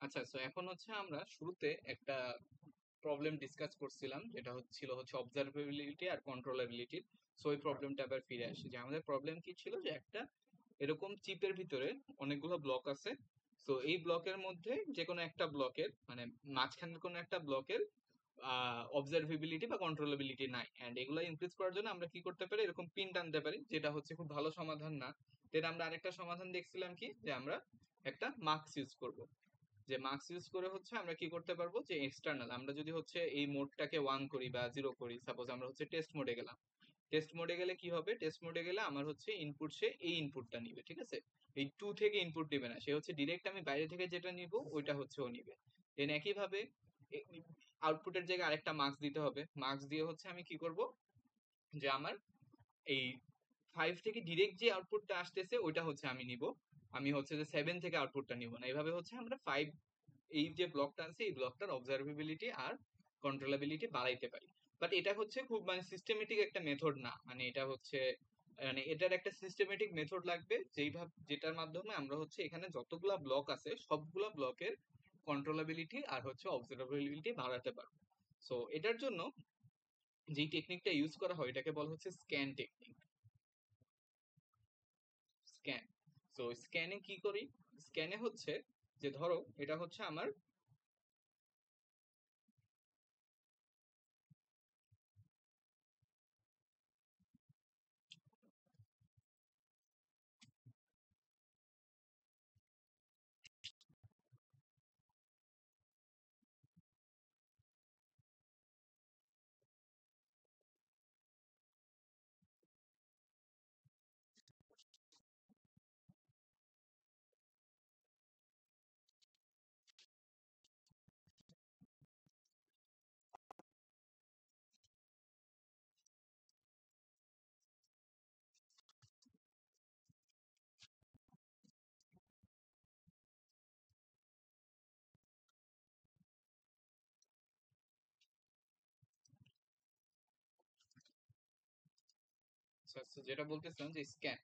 আচ্ছা, সো এখন হচ্ছে আমরা শুরুতে একটা প্রবলেম ডিসকাস করছিলাম, যেটা হচ্ছে অবজারভেবিলিটি আর কন্ট্রোলেবিলিটি। সো ওই প্রবলেমটা আবার ফিরে আসি, যে আমাদের প্রবলেম কি ছিল, যে একটা এরকম চিপের ভিতরে অনেকগুলো ব্লক আছে। সো এই ব্লকের মধ্যে যে কোনো একটা ব্লকের মানে মাঝখানের কোনো একটা ব্লকের অবজারভেবিলিটি বা কন্ট্রোলেবিলিটি নাই, এন্ড এগুলো ইনক্রিজ করার জন্য আমরা কি করতে পারি, এরকম পিন টানতে পারি, যেটা হচ্ছে খুব ভালো সমাধান না। দেন আমরা আরেকটা সমাধান দেখছিলাম কি, যে আমরা একটা মার্কস ইউজ করব। যে মার্কস ইউজ করে হচ্ছে আমরা কি করতে পারবো, যে এক্সটার্নাল আমরা যদি হচ্ছে এই মোডটাকে 1 করি বা 0 করি, সাপোজ আমরা হচ্ছে টেস্ট মোডে গেলাম। টেস্ট মোডে গেলে কি হবে, টেস্ট মোডে গেলে আমার হচ্ছে ইনপুট সে এই ইনপুটটা নিবে, ঠিক আছে। এই 2 থেকে ইনপুট দিবে না, সে হচ্ছে ডিরেক্ট আমি বাইরে থেকে যেটা নিব ওইটা হচ্ছে ও নিবে। দেন একইভাবে আউটপুটের জায়গায় আরেকটা মার্কস দিতে হবে। মার্কস দিয়ে হচ্ছে আমি কি করব, যে আমার এই 5 থেকে ডিরেক্ট যে আউটপুটটা আসতেছে ওইটা হচ্ছে আমি নিব। আমি হচ্ছে যে 7 থেকে আউটপুটটা নিব না। এইভাবে হচ্ছে আমরা 5 এই যে ব্লকটা আছে এই ব্লকটার অবজারভেবিলিটি আর কন্ট্রোলেবিলিটি বাড়াইতে পারি। বাট এটা হচ্ছে খুব মানে সিস্টেমেটিক একটা মেথড না, মানে এটা হচ্ছে মানে এটার একটা সিস্টেমেটিক মেথড লাগবে, যেটার মাধ্যমে আমরা হচ্ছে এখানে যতগুলা ব্লক আছে সবগুলা ব্লকের কন্ট্রোলেবিলিটি আর হচ্ছে অবজারভেবিলিটি বাড়াতে পারবো। সো এটার জন্য যে টেকনিকটা ইউজ করা হয় এটাকে বলা হচ্ছে স্ক্যান টেকনিক। স্ক্যান। সো স্ক্যানে কি করি, স্ক্যানে হচ্ছে যে ধরো এটা হচ্ছে আমার যেটা বলতেছিলাম যে স্ক্যান।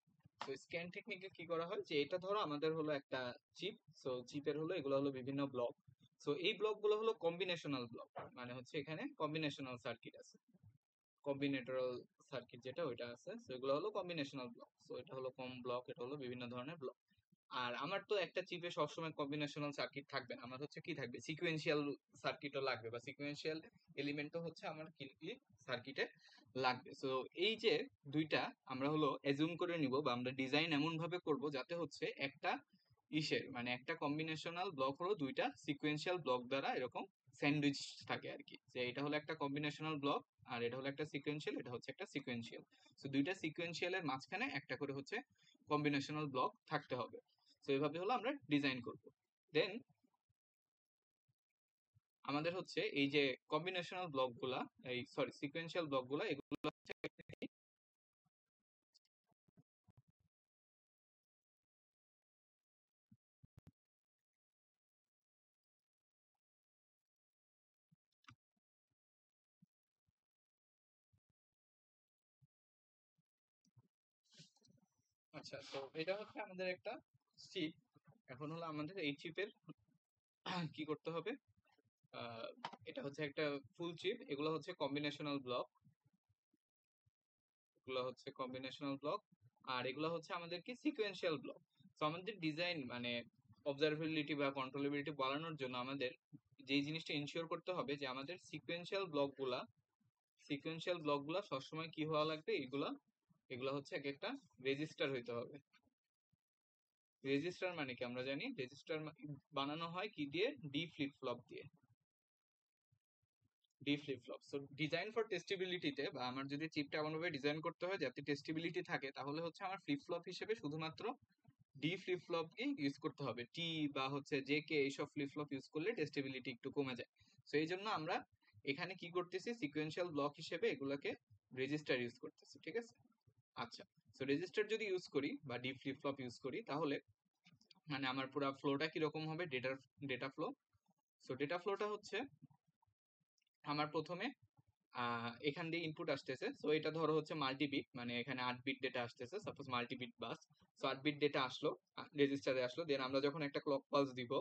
তো স্ক্যান টেকনিকে কি করা হয়, যে এটা ধরো আমাদের হলো একটা চিপ। সো চিপের হলো এগুলো হলো বিভিন্ন ব্লক। সো এই ব্লকগুলো হলো কম্বিনেশনাল ব্লক, মানে হচ্ছে এখানে কম্বিনেশনাল সার্কিট আছে, কম্বিনেটরাল সার্কিট যেটা ওইটা আছে। সো এগুলো হলো কম্বিনেশনাল ব্লক। সো এটা হলো কম ব্লক, এটা হলো বিভিন্ন ধরনের ব্লক। আর আমার তো একটা চিপে সবসময় কম্বিনেশনাল সার্কিট থাকবে না, আমার হচ্ছে কি থাকবে, সিকোয়েন্সিয়াল সার্কিটও লাগবে, বা সিকোয়েন্সিয়াল এলিমেন্টও হচ্ছে আমার কি সার্কিটে লাগবে। সো এই যে দুইটা আমরা হলো অ্যাজুম করে নিব, বা আমরা ডিজাইন এমন ভাবে করব যাতে হচ্ছে একটা ইসের মানে একটা কম্বিনেশনাল ব্লক হলো দুইটা সিকোয়েন্সিয়াল ব্লক দ্বারা এরকম স্যান্ডউইচ থাকে আর কি, যে এটা হলো একটা কম্বিনেশনাল ব্লক আর এটা হলো একটা সিকোয়েন্সিয়াল, এটা হচ্ছে একটা সিকোয়েন্সিয়াল। সো দুইটা সিকোয়েন্সিয়ালের মাঝখানে একটা করে হচ্ছে কম্বিনেশনাল ব্লক থাকতে হবে। তো এইভাবে হলো আমরা ডিজাইন করব। দেন আমাদের হচ্ছে এই যে কম্বিনেশনাল ব্লকগুলা, এই সরি সিকোয়েন্সিয়াল ব্লকগুলা, এগুলো হচ্ছে আচ্ছা, তো এটা হচ্ছে আমাদের একটা চিপ। এখন হলো আমাদের এই চিপের কি করতে হবে, আহ, এটা হচ্ছে একটা ফুল চিপ, এগুলো হচ্ছে কম্বিনেশনাল ব্লক, এগুলো হচ্ছে কম্বিনেশনাল ব্লক। আর এগুলো হচ্ছে আমাদের কি সিকোয়েন্সিয়াল ব্লক। তো আমাদের ডিজাইন মানে অবজারভেবিলিটি বা কন্ট্রোলেবিলিটি বাড়ানোর জন্য আমাদের যেই জিনিসটা ইনশিওর করতে হবে, যে আমাদের সিকোয়েন্সিয়াল ব্লকগুলা সবসময় কি হওয়া লাগবে, এগুলা এগুলা হচ্ছে এক একটা রেজিস্টার হইতে হবে। রেজিস্টার মানে কি, আমরা জানি রেজিস্টার বানানো হয় কি দিয়ে, ডি ফ্লিপ ফ্লপ দিয়ে, D flip flop. So design for টেস্টিবিলিটিতে, বা আমার যদি চিপটা এমনভাবে ডিজাইন করতে হয় যাতে টেস্টিবিলিটি থাকে, তাহলে হচ্ছে আমার ফ্লিপ ফ্লপ হিসেবে শুধুমাত্র ডি ফ্লিপ ফ্লপকে ইউজ করতে হবে। টি বা হচ্ছে জে কে এইসব ফ্লিপ ফ্লপ ইউজ করলে টেস্টিবিলিটি একটু কমে যায়। সো এই জন্য আমরা এখানে কি করতেছি, সিকোয়েন্সিয়াল ব্লক হিসেবে এগুলোকে রেজিস্টার ইউজ করতেছি, ঠিক আছে। আচ্ছা, সো রেজিস্টার যদি ইউজ করি বা ডি ফ্লিপ ফ্লপ ইউজ করি, তাহলে মানে আমার পুরো ফ্লোটা কিরকম হবে, ডেটা ফ্লো। সো ডেটা ফ্লোটা হচ্ছে আমার প্রথমে এখান দিয়ে ইনপুট আসতেছে। সো এটা ধরো হচ্ছে মাল্টিবিট, মানে এখানে 8 বিট ডেটা আসতেছে, সাপোজ মাল্টিবিট বাস। সো 8 বিট ডেটা আসলো, রেজিস্টারে আসলো। দেন আমরা যখন একটা ক্লক পালস দিব,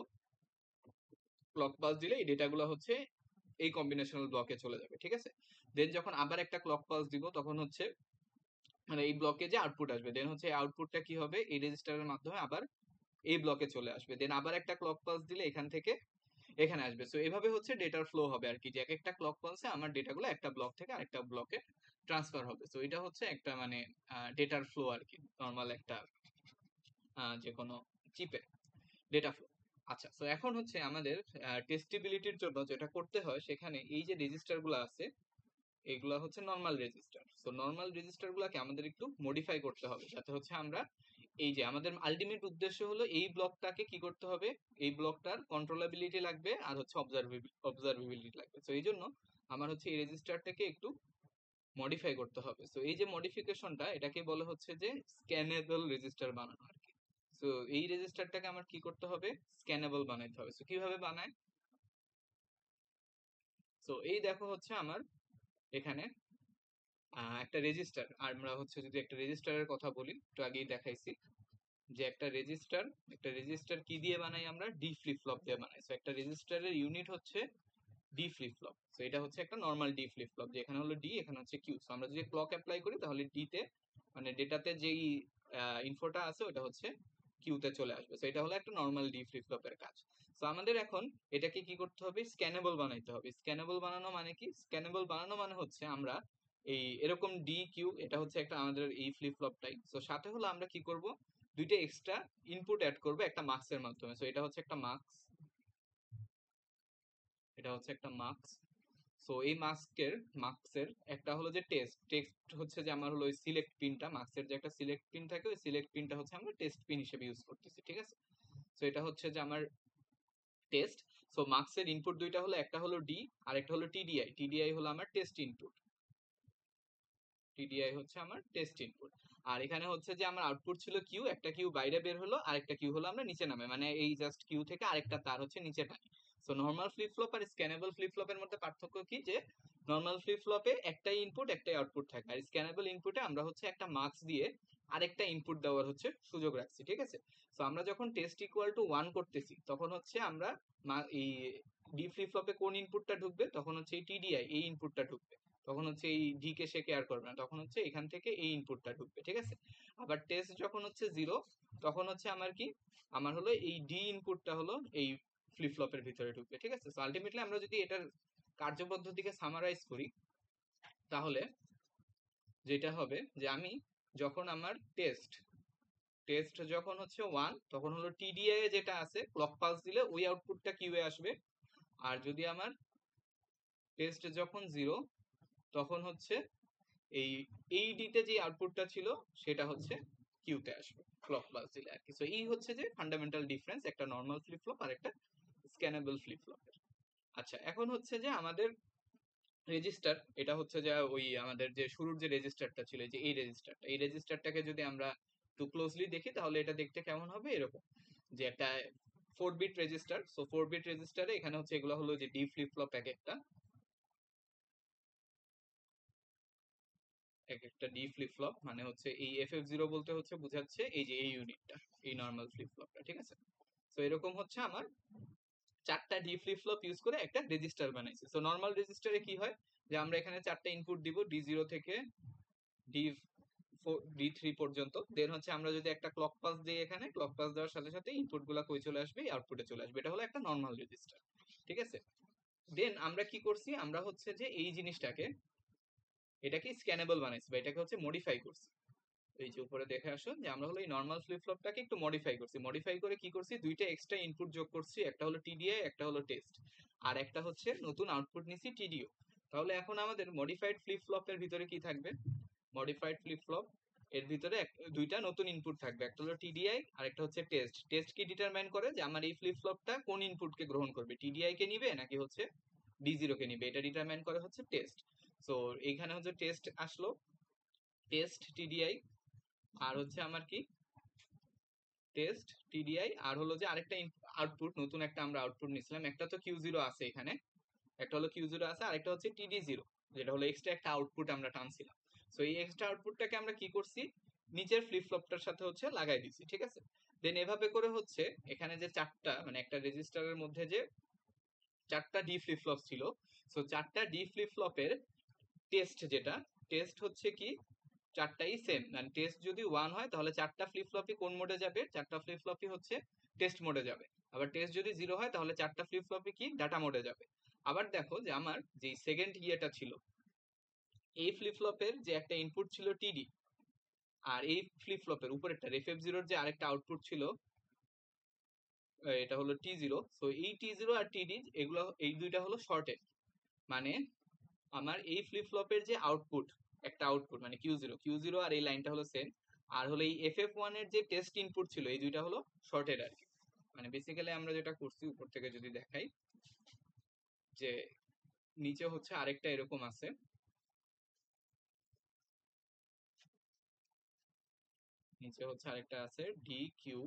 ক্লক পালস দিলে এই ডেটাগুলো হচ্ছে এই কম্বিনেশনাল ব্লকে চলে যাবে, ঠিক আছে। দেন যখন আবার একটা ক্লক পালস দিব তখন হচ্ছে মানে এই ব্লকে যে আউটপুট আসবে, দেন হচ্ছে এই আউটপুটটা কি হবে এই রেজিস্টারের মাধ্যমে আবার এই ব্লকে চলে আসবে, দেন আবার একটা ক্লক পালস দিলে এখান থেকে এখানে আসবে। সো এভাবে হচ্ছে ডেটার ফ্লো হবে আর কি, যে এক একটা ক্লক পালসে আমার ডেটাগুলো একটা ব্লক থেকে আরেকটা ব্লকে ট্রান্সফার হবে। সো এটা হচ্ছে একটা মানে ডেটার ফ্লো আর কি, নর্মাল একটা যে কোনো চিপে ডেটা ফ্লো। আচ্ছা, তো এখন হচ্ছে আমাদের টেস্টিবিলিটির জন্য যেটা করতে হয় সেখানে এই যে রেজিস্টার গুলো আছে এগুলা হচ্ছে normal register. So normal register গুলাকে আমাদের একটু মডিফাই করতে হবে যাতে হচ্ছে আমরা এই যে আমাদের আলটিমেট উদ্দেশ্য হলো এই ব্লকটাকে কি করতে হবে, এই ব্লকটার কন্ট্রোলাবিলিটি লাগবে আর হচ্ছে অবজারভেবিলিটি লাগবে। সো এই জন্য আমার হচ্ছে এই রেজিস্টারটাকে একটু মডিফাই করতে হবে। সো এই যে মডিফিকেশনটা এটাকে বলে হচ্ছে যে স্ক্যানেবল রেজিস্টার বানানো আর কি। সো এই রেজিস্টারটাকে আমার কি করতে হবে, স্ক্যানেবল বানাইতে হবে। সো কিভাবে বানায়, সো এই দেখো হচ্ছে আমার এখানে একটা রেজিস্টার, আমরা হচ্ছে যদি একটা রেজিস্টারের কথা বলি একটু আগেই দেখাইছি যে একটা রেজিস্টার কি দিয়ে বানাই আমরা, ডি ফ্লিপ ফ্লপ দিয়ে বানাই। সো একটা রেজিস্টারের ইউনিট হচ্ছে ডি ফ্লিপ ফ্লপ। সো এটা হচ্ছে একটা নর্মাল ডি ফ্লিপ ফ্লপ, যে এখানে হলো ডি এখানে হচ্ছে কিউ। সো আমরা যদি ক্লক অ্যাপ্লাই করি তাহলে ডি তে মানে ডেটাতে যেই ইনফোটা আছে ওটা হচ্ছে কিউতে চলে আসবে। সো এটা হলো একটা নর্মাল ডি ফ্লিপ ফ্লপের কাজ। সো আমাদের এখন এটাকে কি করতে হবে, স্ক্যানেবল বানাইতে হবে। স্ক্যানেবল বানানো মানে কি, স্ক্যানেবল বানানো মানে হচ্ছে আমরা এই এরকম ডি কিউ এটা হচ্ছে একটা আমাদের এই ফ্লিপ ফ্লপটাই। সো সাথে হলো আমরা কি করব, দুইটা এক্সট্রা ইনপুট অ্যাড করবো একটা মার্কসের মাধ্যমে। সো এটা হচ্ছে একটা মার্কস, এটা হচ্ছে একটা মার্কস। সো এই মার্কসের একটা হলো যে টেক্সট হচ্ছে যে আমার হলো ওই সিলেক্ট পিনটা, মার্কসের যে একটা সিলেক্ট পিন থাকে ওই সিলেক্ট পিনটা হচ্ছে আমরা টেস্ট পিন হিসেবে ইউজ করতেছি, ঠিক আছে। সো এটা হচ্ছে যে আমার টেস্ট। সো মার্কসের ইনপুট দুইটা হলো, একটা হলো ডি আর একটা হলো টিডিআই। টিডিআই হলো আমার টেস্ট ইনপুট, টিডিআই হচ্ছে আমার টেস্ট ইনপুট। আর এখানে হচ্ছে যে আমার আউটপুট ছিল কিউ, একটা কিউ বাইরে বের হলো আর একটা কিউ হলো আমরা নিচে নামে, মানে এই জাস্ট কিউ থেকে আরেকটা তার হচ্ছে নিচে টানি। সো নর্মাল ফ্লিপ ফ্লপ আর স্ক্যানেবল ফ্লিপ ফ্লপের মধ্যে পার্থক্য কি, যে নর্মাল ফ্লিপ ফ্লপে একটাই ইনপুট একটাই আউটপুট থাকে, আর স্ক্যানেবল ইনপুটে আমরা হচ্ছে একটা মার্কস দিয়ে আরেকটা ইনপুট দেওয়ার হচ্ছে সুযোগ রাখছি, ঠিক আছে। সো আমরা যখন টেস্ট ইকুয়াল টু 1 করতেছি তখন হচ্ছে আমরা এই ডি ফ্লিপ ফ্লপে কোন ইনপুটটা ঢুকবে, তখন হচ্ছে এই টিডিআই এই ইনপুটটা ঢুকবে, তখন হচ্ছে এই ডি কে সে কেয়ার করবে না, তখন হচ্ছে এখান থেকে এই ইনপুটটা ঢুকবে, ঠিক আছে। আবার টেস্ট যখন হচ্ছে 0 তখন হচ্ছে আমার কি, আমার হলো এই ডি ইনপুটটা হলো এই ফ্লিপ ফ্লপের ভিতরে ঢুকবে, ঠিক আছে। সো আলটিমেটলি আমরা যদি এটার কার্যপদ্ধতিকে সামারাইজ করি তাহলে যেটা হবে যে আমি যখন আমার টেস্ট টেস্ট যখন হচ্ছে 1 তখন হলো টিডিআই যেটা আছে ক্লক পালস দিলে ওই আউটপুটটা কিউয়ে আসবে। আর যদি আমার টেস্ট যখন 0 তখন হচ্ছে এই এইডিতে যে আউটপুটটা ছিল সেটা হচ্ছে কিউতে আসবে ক্লক পালস দিলে আর কি। সো এই হচ্ছে যে ফান্ডামেন্টাল ডিফারেন্স একটা নর্মাল ফ্লিপ ফ্লপ আর একটা স্ক্যানেবল ফ্লিপ ফ্লপের। আচ্ছা, এখন হচ্ছে যে আমাদের রেজিস্টার, এটা হচ্ছে যে ওই আমাদের যে শুরুর যে রেজিস্টারটা ছিল যে এই রেজিস্টারটাকে যদি আমরা একটু ক্লোজলি দেখি তাহলে এটা দেখতে কেমন হবে, এরকম যে একটা 4 বিট রেজিস্টার। সো 4 বিট রেজিস্টারে এখানে হচ্ছে এগুলো হলো যে ডি ফ্লিপ ফ্লপ এক একটা ডি ফ্লিপ ফ্লপ, মানে হচ্ছে এই FF0 বলতে হচ্ছে বোঝাচ্ছে এই যে এই ইউনিটটা, এই নর্মাল ফ্লিপ ফ্লপটা, ঠিক আছে। তো এরকম হচ্ছে আমার 4টা ডি ফ্লিপ ফ্লপ ইউজ করে একটা রেজিস্টার বানাইছি। তো নর্মাল রেজিস্টারে কি হয় যে আমরা এখানে 4টা ইনপুট দিব D0 থেকে D3 পর্যন্ত, দেন হচ্ছে আমরা যদি একটা ক্লক পাস দিই এখানে ক্লক পাস দেওয়ার সাথে সাথে ইনপুট গুলা কই চলে আসবে, আউটপুটে চলে আসবে। এটা হলো একটা নর্মাল রেজিস্টার, ঠিক আছে। দেন আমরা কি করছি, আমরা হচ্ছে যে এই জিনিসটাকে এটাকে স্ক্যানেবল বানাইছি বা এটাকে হচ্ছে মডিফাই করছি। এই যে উপরে দেখে আসুন যে আমরা হলো এই নর্মাল ফ্লিপ ফ্লপটাকে একটু মডিফাই করছি, মডিফাই করে কি করছি দুইটা এক্সট্রা ইনপুট যোগ করছি, একটা হলো টিডিআই একটা হলো টেস্ট, আর একটা হচ্ছে নতুন আউটপুট নিছি টিডিও। তাহলে এখন আমাদের মডিফাইড ফ্লিপ ফ্লপের ভিতরে কি থাকবে, মডিফাইড ফ্লিপ ফ্লপ এর ভিতরে দুইটা নতুন ইনপুট থাকবে, একটা হলো টিডিআই আর একটা হচ্ছে টেস্ট। টেস্ট কি ডিটারমাইন করে যে আমার এই ফ্লিপ ফ্লপটা কোন ইনপুটকে গ্রহণ করবে, টিডিআই কে নিবে নাকি হচ্ছে D0 কে নিবে, এটা ডিটারমাইন করে হচ্ছে টেস্ট। সো এইখানে হচ্ছে টেস্ট আসলো, টেস্ট টিডিআই আর হচ্ছে আমার কি টেস্ট টিডিআই আর হলো যে আরেকটা আউটপুট, নতুন একটা আমরা আউটপুট নিছিলাম, একটা তো Q0 আছে এখানে, একটা হলো Q0 আছে আর একটা হচ্ছে TD0, যেটা হলো এক্সট্রা একটা আউটপুট আমরা টানছিলাম। সো এই এক্সট্রা আউটপুটটাকে আমরা কি করছি, নিচের ফ্লিপ ফ্লপটার সাথে হচ্ছে লাগাই দিছি, ঠিক আছে। দেন এভাবে করে হচ্ছে এখানে যে 4টা মানে একটা রেজিস্টারের মধ্যে যে 4টা ডি ফ্লিপ ফ্লপ ছিল। সো 4টা ডি ফ্লিপ ফ্লপের টেস্ট যেটা, টেস্ট হচ্ছে কি 4টাই সেম, মানে টেস্ট যদি 1 হয় তাহলে 4টা ফ্লিপ ফ্লপই কোন মোডে যাবে, 4টা ফ্লিপ ফ্লপই হচ্ছে টেস্ট মোডে যাবে। আবার টেস্ট যদি 0 হয় তাহলে 4টা ফ্লিপ ফ্লপই কি ডাটা মোডে যাবে। আবার দেখো যে আমার যে সেকেন্ড ইয়েটা ছিল, এই ফ্লিপ ফ্লপের যে একটা ইনপুট ছিল টিডি, আর এই ফ্লিপ ফ্লপের উপরেরটা রেফএফ0 যে আরেকটা আউটপুট ছিল, এটা হলো টি0। সো এই টি0 আর টিডি এগুলো, এই দুইটা হলো শর্টেড। মানে আমার এই ফ্লিপ ফ্লপের যে আউটপুট, একটা আউটপুট মানে কিউ জিরো আর এই লাইনটা হলো সেম, আর হলো এই FF1 এর যে টেস্ট ইনপুট ছিল, এই দুইটা হলো শর্টেড আর কি। মানে বেসিক্যালি আমরা যেটা করছি, উপর থেকে যদি দেখাই, যে নিচে হচ্ছে আরেকটা এরকম আছে, নিচে হচ্ছে আরেকটা আছে ডি কিউ,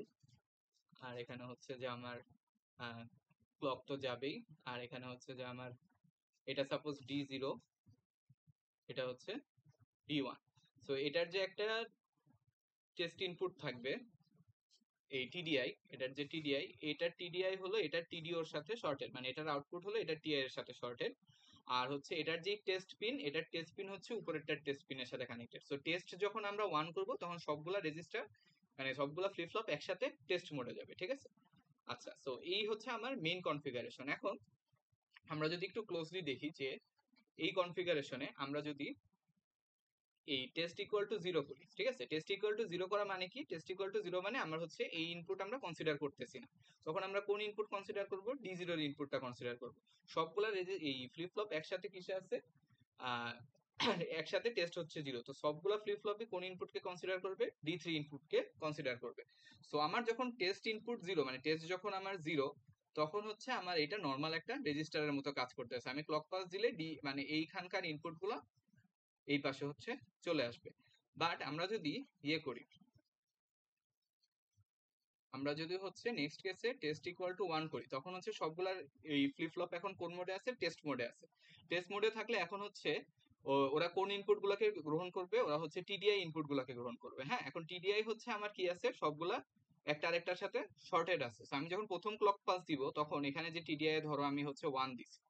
আর এখানে হচ্ছে যে আমার ক্লক তো যাবেই, আর এখানে হচ্ছে যে আমার এটা সাপোজ D0, এটা হচ্ছে D1। সো এটার যে একটা টেস্ট ইনপুট থাকবে এই টিডিআই, এটার যে টিডিআই, এটার টিডিআই হলো এটার টিডিওর সাথে শর্টেড, মানে এটার আউটপুট হলো এটার টিআই এর সাথে শর্টেড। আর হচ্ছে এটার যে টেস্ট পিন, এটার টেস্ট পিন হচ্ছে উপরেরটার টেস্ট পিনের সাথে কানেক্টেড। সো টেস্ট যখন আমরা 1 করব তখন সবগুলা রেজিস্টার, মানে সবগুলা ফ্লিপ ফ্লপ একসাথে টেস্ট মোডে যাবে, ঠিক আছে। আচ্ছা, সো এই হচ্ছে আমার মেইন কনফিগারেশন। এখন আমরা যদি একটু ক্লোজলি দেখি যে এই কনফিগারেশনে আমরা যদি এই টেস্ট ইকুয়াল টু 0 করি, ঠিক আছে, টেস্ট ইকুয়াল টু 0 করা মানে কি, টেস্ট ইকুয়াল টু 0 মানে আমরা হচ্ছে এই ইনপুট আমরা কনসিডার করতেছি না। তখন আমরা কোন ইনপুট কনসিডার করব, D0 এর ইনপুটটা কনসিডার করব। সবগুলা এই ফ্লিপ ফ্লপ একসাথে কিসে আছে, আহ একসাথে টেস্ট হচ্ছে 0, তো সবগুলা ফ্লিপ ফ্লপই কোন ইনপুটকে কনসিডার করবে, D3 ইনপুটকে কনসিডার করবে। সো আমার যখন টেস্ট ইনপুট 0, মানে টেস্ট যখন আমার 0, তখন হচ্ছে আমার এটা নর্মাল একটা রেজিস্টারের মতো কাজ করতেছে। আমি ক্লক পাস দিলে মানে এইখানকার ইনপুটগুলো এই পাশে হচ্ছে চলে আসবে। বাট আমরা যদি ইয়ে করি, আমরা যদি হচ্ছে নেক্সট কেসে টেস্ট ইকুয়াল টু 1 করি, তখন হচ্ছে সবগুলার এই ফ্লিপ ফ্লপ এখন কোন মোডে আছে, টেস্ট মোডে আছে। টেস্ট মোডে থাকলে এখন হচ্ছে ওরা কোন ইনপুট গুলাকে গ্রহণ করবে, ওরা হচ্ছে টিডিআই ইনপুট গুলাকে গ্রহণ করবে। হ্যাঁ, এখন টিডিআই হচ্ছে আমার কি আছে, সবগুলা একটা আরেকটার সাথে শর্টেড আছে। আমি যখন প্রথম ক্লক পাস দিব তখন এখানে যে টিডিআই ধরো আমি হচ্ছে 1 দিছি,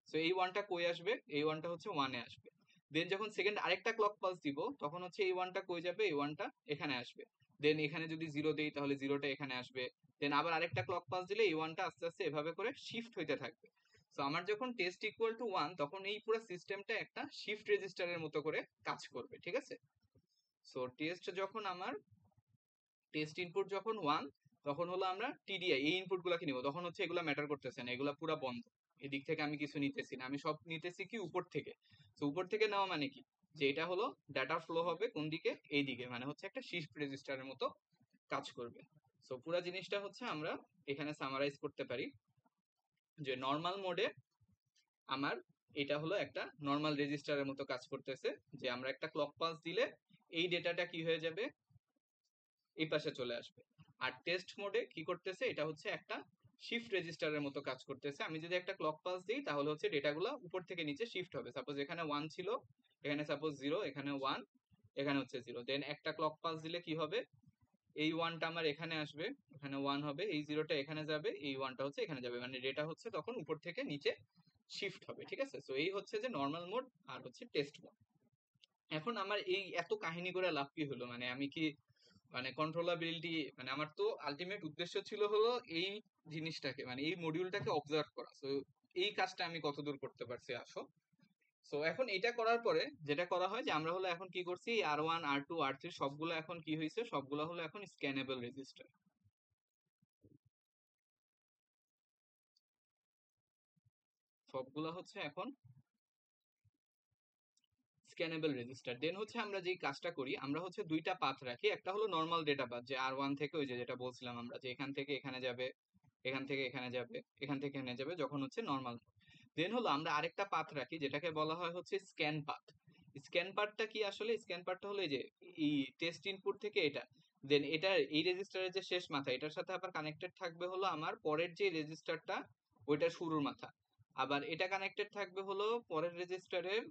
সো এই 1টা কই আসবে, এই 1টা হচ্ছে 1-এ আসবে। দেন যখন সেকেন্ড আরেকটা ক্লক পাস দিব তখন হচ্ছে এই 1টা কই যাবে, এই 1টা এখানে আসবে। দেন এখানে যদি 0 দেই তাহলে 0টা এখানে আসবে। দেন আবার আরেকটা ক্লক পাস দিলে এই 1টা আস্তে আস্তে এভাবে করে শিফট হইতে থাকবে। সো আমার যখন টেস্ট ইকুয়াল টু 1, তখন এই পুরো সিস্টেমটা একটা শিফট রেজিস্টারের মতো করে কাজ করবে, ঠিক আছে। সো টেস্ট যখন আমার, টেস্ট ইনপুট যখন 1, তখন হলো আমরা টিডিআই এই ইনপুট গুলাকে নিব, তখন হচ্ছে এগুলা ম্যাটার করতেছে না, এগুলা পুরো বন্ধ। এদিক থেকে আমি কিছু নিতেছি না, আমি সব নিতেছি কি উপর থেকে। তো উপর থেকে নেওয়া মানে কি, যে এটা হলো ডাটা ফ্লো হবে কোন দিকে, এই দিকে, মানে হচ্ছে একটা শিফট রেজিস্টারের মতো কাজ করবে। সো পুরো জিনিসটা হচ্ছে আমরা এখানে সামারাইজ করতে পারি যে নর্মাল মোডে আমার এটা হলো একটা নর্মাল রেজিস্টারের মতো কাজ করতেছে, যে আমরা একটা ক্লক পালস দিলে এই ডেটাটা কি হয়ে যাবে, এই পাশে চলে আসবে। আর টেস্ট মোডে কি করতেছে, এটা হচ্ছে একটা শিফট রেজিস্টারের মতো কাজ করতেছে। আমি যদি একটা ক্লক পালস দিই তাহলে হচ্ছে ডেটাগুলো উপর থেকে নিচে শিফট হবে। সাপোজ এখানে 1 ছিল, এখানে সাপোজ 0, এখানে 1, এখানে হচ্ছে 0। দেন একটা ক্লক পালস দিলে কি হবে, এই 1টা আমার এখানে আসবে, এখানে 1 হবে, এই 0টা এখানে যাবে, এই 1টা হচ্ছে এখানে যাবে, মানে ডেটা হচ্ছে তখন উপর থেকে নিচে শিফট হবে, ঠিক আছে। সো এই হচ্ছে যে নর্মাল মোড আর হচ্ছে টেস্ট মোড। এখন আমার এই এত কাহিনী করে লাভ কি হলো, মানে আমি কি, মানে কন্ট্রোলাবিলিটি, মানে আমার তো আলটিমেট উদ্দেশ্য ছিল হলো এই জিনিসটাকে, মানে এই মডিউলটাকে অবজার্ভ করা। তো এই কাজটা আমি কতদূর করতে পারছি আসো। সো এখন এটা করার পরে যেটা করা হয় যে আমরা হলো এখন কি করছি, R1 R2 R3 সবগুলো এখন কি হয়েছে, সবগুলো হলো এখন স্ক্যানেবল রেজিস্টার, সবগুলো হচ্ছে এখন স্ক্যানেবল রেজিস্টার। দেন হচ্ছে আমরা যেই কাজটা করি, আমরা হচ্ছে দুইটা পাথ রাখি, একটা হলো নর্মাল ডেটা পাথ, যে R1 থেকে ওই যে যেটা বলছিলাম আমরা, যে এখান থেকে এখানে যাবে, এখান থেকে এখানে যাবে, এখান থেকে এখানে যাবে, যখন হচ্ছে নর্মাল। দেন হলো আমরা আরেকটা পাথ রাখি যেটাকে বলা হয় হচ্ছে স্ক্যান পাথ। স্ক্যান পাথটা কি আসলে, স্ক্যান পাথটা হলো এই যে এই টেস্ট ইনপুট থেকে এটা, দেন এটা এই রেজিস্টারের যে শেষ মাথা, এটার সাথে আবার কানেক্টেড থাকবে হলো আমার পরের যে রেজিস্টারটা, ওইটার শুরুর মাথা। আবার এটা কানেক্টেড থাকবে হলো পরের রেজিস্টারের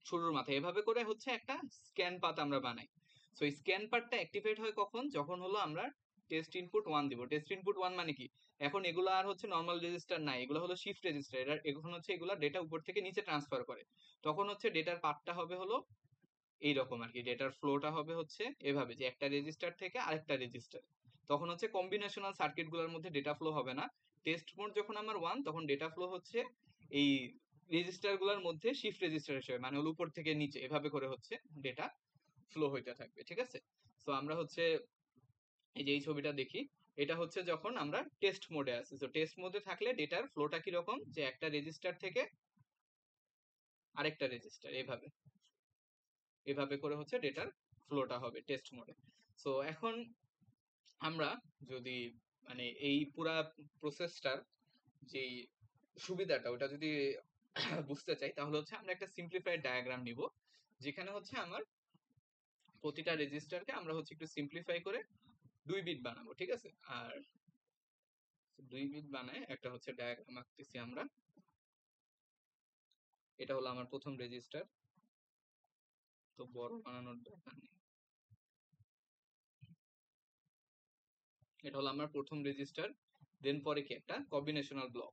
শুরুর মাথা। এভাবে করে হচ্ছে একটা স্ক্যান পাথ আমরা বানাই। সো স্ক্যান পাথটা অ্যাক্টিভেট হয় কখন, যখন হলো আমরা টেস্ট ইনপুট 1 দিব। টেস্ট ইনপুট 1 মানে কি, এখন এগুলো আর হচ্ছে নর্মাল রেজিস্টার নাই, এগুলো হলো শিফট রেজিস্টার। এখন হচ্ছে এগুলো ডেটা উপর থেকে নিচে ট্রান্সফার করে। তখন হচ্ছে ডেটার পার্টটা হবে হলো এইরকম আর কি, ডেটার ফ্লোটা হবে হচ্ছে এভাবে যে একটা রেজিস্টার থেকে আরেকটা রেজিস্টার। তখন হচ্ছে কম্বিনেশনাল সার্কিট গুলোর মধ্যে ডেটা ফ্লো হবে না। টেস্ট মোড যখন আমার 1, তখন ডেটা ফ্লো হচ্ছে এই রেজিস্টার গুলোর মধ্যে শিফট রেজিস্টার হিসেবে, মানে হলো উপর থেকে নিচে এভাবে করে হচ্ছে ডেটা ফ্লো হইতে থাকবে, ঠিক আছে। তো আমরা হচ্ছে এই যে এই ছবিটা দেখি, এটা হচ্ছে যখন আমরা টেস্ট মোডে আছি। তো টেস্ট মোডে থাকলে ডেটার ফ্লোটা কিরকম, যে একটা রেজিস্টার থেকে আরেকটা রেজিস্টার এভাবে এভাবে করে হচ্ছে ডেটার ফ্লোটা হবে টেস্ট মোডে। সো এখন আমরা যদি মানে এই পুরা প্রসেসটার যেই সুবিধাটা ওটা যদি বুঝতে চাই, তাহলে হচ্ছে আমরা একটা সিম্পলিফাইড ডায়াগ্রাম নিব, যেখানে হচ্ছে আমার প্রতিটা রেজিস্টারকে আমরা হচ্ছে একটু সিম্পলিফাই করে 2 বিট বানাবো, ঠিক আছে। আর 2 বিট বানায় একটা হচ্ছে ডায়াগ্রাম আঁকতেছি আমরা। এটা হলো আমার প্রথম রেজিস্টার, তো বড় বানানোর দরকার নেই। এটা হলো আমার প্রথম রেজিস্টার। দেন পরে কি একটা কম্বিনেশনাল ব্লক,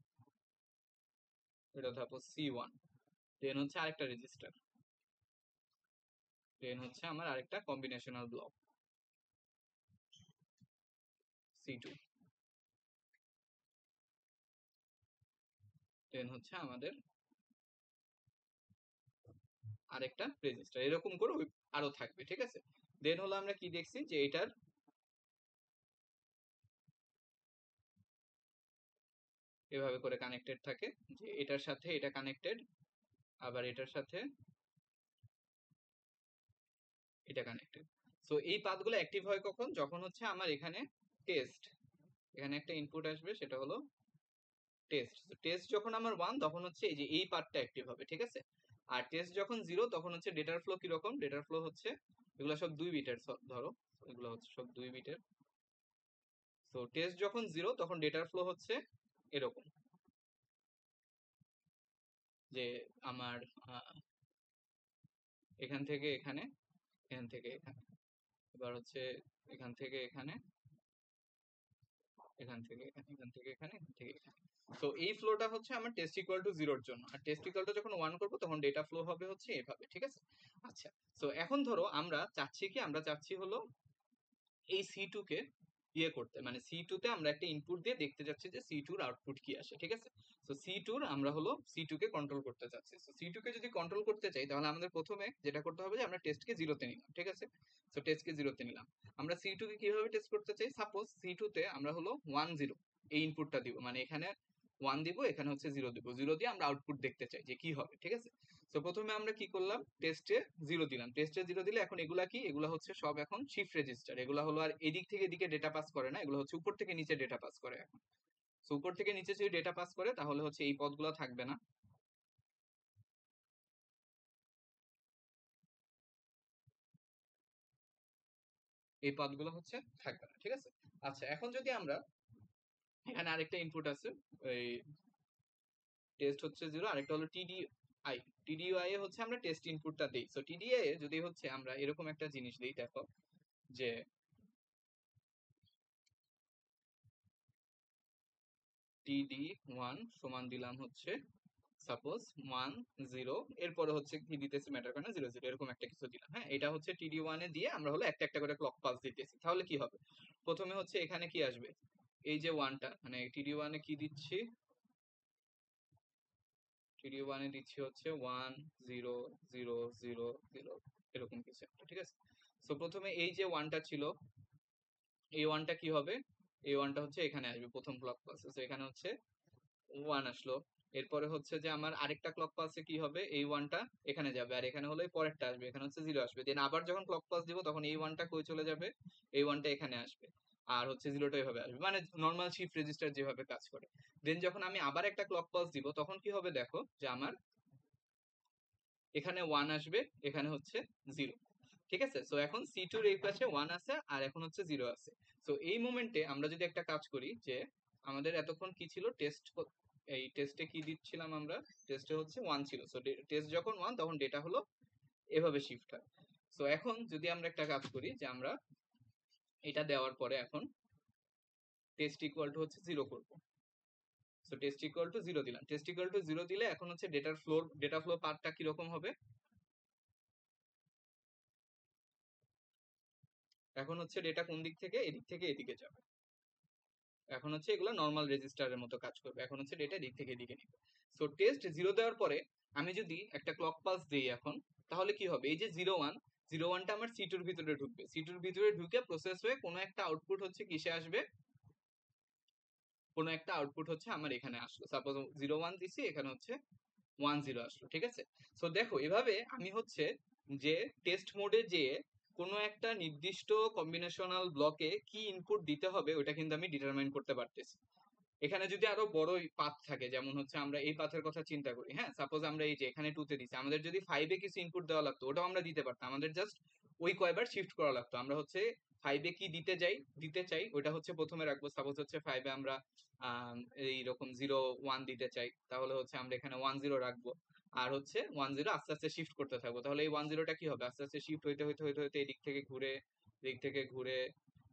এটা ধরো C1। দেন হচ্ছে আরেকটা রেজিস্টার, দেন হচ্ছে আমার আরেকটা কম্বিনেশনাল ব্লক C2। দেন হচ্ছে আমাদের আরেকটা রেজিস্টার, এরকম করে আরো থাকবে, ঠিক আছে। দেন হলো আমরা কি দেখছি, যে এটার এভাবে করে কানেক্টেড থাকে, যে এটার সাথে এটা কানেক্টেড, আবার এটার সাথে এটা কানেক্টেড। সো এই পাথগুলো অ্যাক্টিভ হয় কখন, যখন হচ্ছে আমার এখানে টেস্ট, এখানে একটা ইনপুট আসবে, সেটা হলো টেস্ট। টেস্ট যখন আমার 1, তখন হচ্ছে এই যে এই পার্টটা অ্যাক্টিভ হবে, ঠিক আছে। আর টেস্ট যখন 0, তখন হচ্ছে ডেটার ফ্লো কিরকম, ডেটার ফ্লো হচ্ছে এগুলো সব 2 বিটের, ধরো এগুলো হচ্ছে সব 2 বিটের। তো টেস্ট যখন 0, তখন ডেটার ফ্লো হচ্ছে এরকম, যে আমার এখান থেকে এখানে, এখান থেকে এখানে, এবার হচ্ছে এখান থেকে এখানে, এখান থেকে এখানে, এখান থেকে এখানে, এখান থেকে এখানে। তো এই ফ্লোটা হচ্ছে আমার টেস্ট ইকুয়াল টু 0 এর জন্য। আর টেস্ট ইকুয়াল টু যখন 1 করব, তখন ডেটা ফ্লো হবে হচ্ছে এভাবে, ঠিক আছে। আচ্ছা, তো এখন ধরো আমরা চাচ্ছি কি, আমরা চাচ্ছি হলো এই C2 কে ইয়ে করতে, মানে C2 তে আমরা একটা ইনপুট দিয়ে দেখতে যাচ্ছি যে C2 এর আউটপুট কি আসে, ঠিক আছে। তো C2 আমরা হলো C2 কে কন্ট্রোল করতে চাচ্ছি। তো C2 কে যদি কন্ট্রোল করতে চাই, তাহলে আমাদের প্রথমে যেটা করতে হবে, যে আমরা টেস্টকে 0 তে নিলাম, ঠিক আছে। তো টেস্টকে 0 তে নিলাম। আমরা C2 কে কিভাবে টেস্ট করতে চাই, সাপোজ C2 তে আমরা হলো 1 0 এই ইনপুটটা দিব, মানে এখানে 1 দিব, এখানে হচ্ছে 0 দিব, 0 দিয়ে আমরা আউটপুট দেখতে চাই যে কি হবে, ঠিক আছে। তো প্রথমে আমরা কি করলাম, টেস্টে 0 দিলাম। টেস্টে 0 দিলে এখন এগুলা কি, এগুলা হচ্ছে সব এখন শিফট রেজিস্টার। এগুলা হলো আর এদিক থেকে এদিকে ডেটা পাস করে না, এগুলো হচ্ছে উপর থেকে নিচে ডেটা পাস করে এখন। তো উপর থেকে নিচে যদি ডেটা পাস করে, তাহলে হচ্ছে এই পদগুলো থাকবে না, এই পদগুলো হচ্ছে থাকবে না, ঠিক আছে। আচ্ছা, এখন যদি আমরা এখানে আরেকটা ইনপুট আছে, এই টেস্ট হচ্ছে 0, আরেকটা হলো TDI। TDI এ হচ্ছে আমরা টেস্ট ইনপুটটা দেই। সো TDI এ যদি হচ্ছে আমরা এরকম একটা জিনিস দেই, দেখো যে TD1 সমান দিলাম হচ্ছে সাপোজ 1 0, এরপরে হচ্ছে কি দিতেছি ম্যাটার করে না, 0 0 এরকম একটা কিছু দিলাম। হ্যাঁ, এটা হচ্ছে TD1 এ দিয়ে আমরা হলো একটা একটা করে ক্লক পালস দিতেছি। তাহলে কি হবে, প্রথমে হচ্ছে এখানে কি আসবে, এই যে 1টা, মানে TD1 এ কি দিচ্ছি, TD1 এ দিচ্ছি হচ্ছে 1 0 0 0 0 এরকম কিছু একটা, ঠিক আছে। সো প্রথমে এই যে 1টা ছিল, এই 1টা কি হবে, এই 1টা হচ্ছে এখানে আসবে প্রথম ক্লক পালসে। সো এখানে হচ্ছে 1 আসলো। এরপরে হচ্ছে যে আমার আরেকটা ক্লক পালসে কি হবে, এই 1টা এখানে যাবে, আর এখানে হলো এই পরেরটা আসবে, এখানে হচ্ছে 0 আসবে। দেন আবার যখন ক্লক পালস দিব, তখন এই 1টা কই চলে যাবে, এই 1টা এখানে আসবে, আর হচ্ছে 0টা এভাবে আসবে, মানে নর্মাল শিফট রেজিস্টার যেভাবে কাজ করে। দেন যখন আমি আবার একটা ক্লক পালস দিব, তখন কি হবে, দেখো যে আমার এখানে 1 আসবে, এখানে হচ্ছে 0, ঠিক আছে। সো এখন C2 এর এই পাশে 1 আছে, আর এখন হচ্ছে 0 আছে। সো এই মোমেন্টে আমরা যদি একটা কাজ করি, যে আমাদের এতক্ষণ কি ছিল, টেস্ট, এই টেস্টে কি দিচ্ছিলাম আমরা, টেস্টে হচ্ছে 1 ছিল। সো টেস্ট যখন 1, তখন ডেটা হলো এভাবে শিফট হয়। সো এখন যদি আমরা একটা কাজ করি, যে আমরা এটা দেওয়ার পরে এখন টেস্ট ইকুয়াল টু হচ্ছে 0 করব। সো টেস্ট ইকুয়াল টু 0 দিলাম। টেস্ট ইকুয়াল টু 0 দিলে এখন হচ্ছে ডেটা ফ্লো পাথটা কিরকম হবে, এখন হচ্ছে ডেটা কোন দিক থেকে, এদিক থেকে এদিকে যাবে। এখন হচ্ছে এগুলো নর্মাল রেজিস্টারের মতো কাজ করবে। এখন হচ্ছে ডেটা দিক থেকে এদিকে নিবে। সো টেস্ট 0 দেওয়ার পরে আমি যদি একটা ক্লক পালস দেই এখন, তাহলে কি হবে, এই যে 0 1টা আমার সিটুর ভিতরে ঢুকবে। সিটুর ভিতরে ঢুকে প্রসেস হয়ে কোনো একটা আউটপুট হচ্ছে কিসে আসবে, কোনো একটা আউটপুট হচ্ছে আমার এখানে আসলো। সাপোজ 0 1 দিছি, এখানে হচ্ছে 1 0 আসলো, ঠিক আছে। সো দেখো এভাবে আমি হচ্ছে যে টেস্ট মোডে যে কোনো একটা নির্দিষ্ট কম্বিনেশনাল ব্লকে কি ইনপুট দিতে হবে ওটা কিন্তু আমি ডিটারমাইন করতে পারতেছি। এখানে যদি আরো বড় পাথ থাকে, যেমন হচ্ছে আমরা এই পাথের কথা চিন্তা করি, হ্যাঁ, সাপোজ আমরা এই যে এখানে 2 তে দিছি, আমাদের যদি 5 এ কিছু ইনপুট দেওয়া লাগতো ওটাও আমরা দিতে পারতাম, আমাদের জাস্ট ওই কয়বার শিফট করা লাগতো। আমরা হচ্ছে 5 এ কি দিতে চাই ওটা হচ্ছে প্রথমে রাখবো। সাপোজ হচ্ছে 5 এ আমরা এইরকম 0 1 দিতে চাই, তাহলে হচ্ছে আমরা এখানে 1 0 রাখবো। আর হচ্ছে 1 0 আস্তে আস্তে শিফট করতে থাকবো। তাহলে এই 1 0টা কি হবে, আস্তে আস্তে শিফট হইতে হইতে হইতে হইতে এদিক থেকে ঘুরে, এদিক থেকে ঘুরে,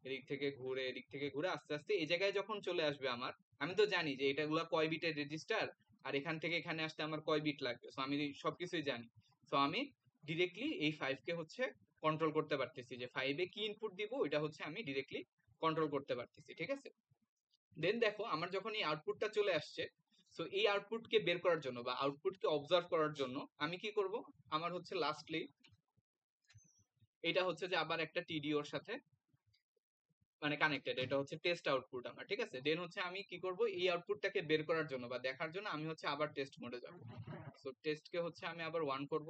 এদিক থেকে ঘুরে, এদিক থেকে ঘুরে আস্তে আস্তে এই জায়গায় যখন চলে আসবে আমার, আমি তো জানি যে এটাগুলা কয় বিটের রেজিস্টার আর এখান থেকে এখানে আসতে আমার কয় বিট লাগবে। সো আমি সবকিছুই জানি। সো আমি ডিরেক্টলি এই 5 কে হচ্ছে কন্ট্রোল করতে পারতেছি, যে 5 এ কি ইনপুট দিব ওইটা হচ্ছে আমি ডিরেক্টলি কন্ট্রোল করতে পারতেছি, ঠিক আছে। দেন দেখো আমার যখন এই আউটপুটটা চলে আসছে, সো এই আউটপুটকে বের করার জন্য বা আউটপুটকে অবজার্ভ করার জন্য আমি কি করব, আমার হচ্ছে লাস্টলি এটা হচ্ছে যে আবার একটা টিডিওর সাথে মানে কানেক্টেড, এটা হচ্ছে টেস্ট আউটপুট আমার, ঠিক আছে। দেন হচ্ছে আমি কি করব, এই আউটপুটটাকে বের করার জন্য বা দেখার জন্য আমি হচ্ছে আবার টেস্ট মোডে যাব। সো টেস্টকে হচ্ছে আমি আবার 1 করব।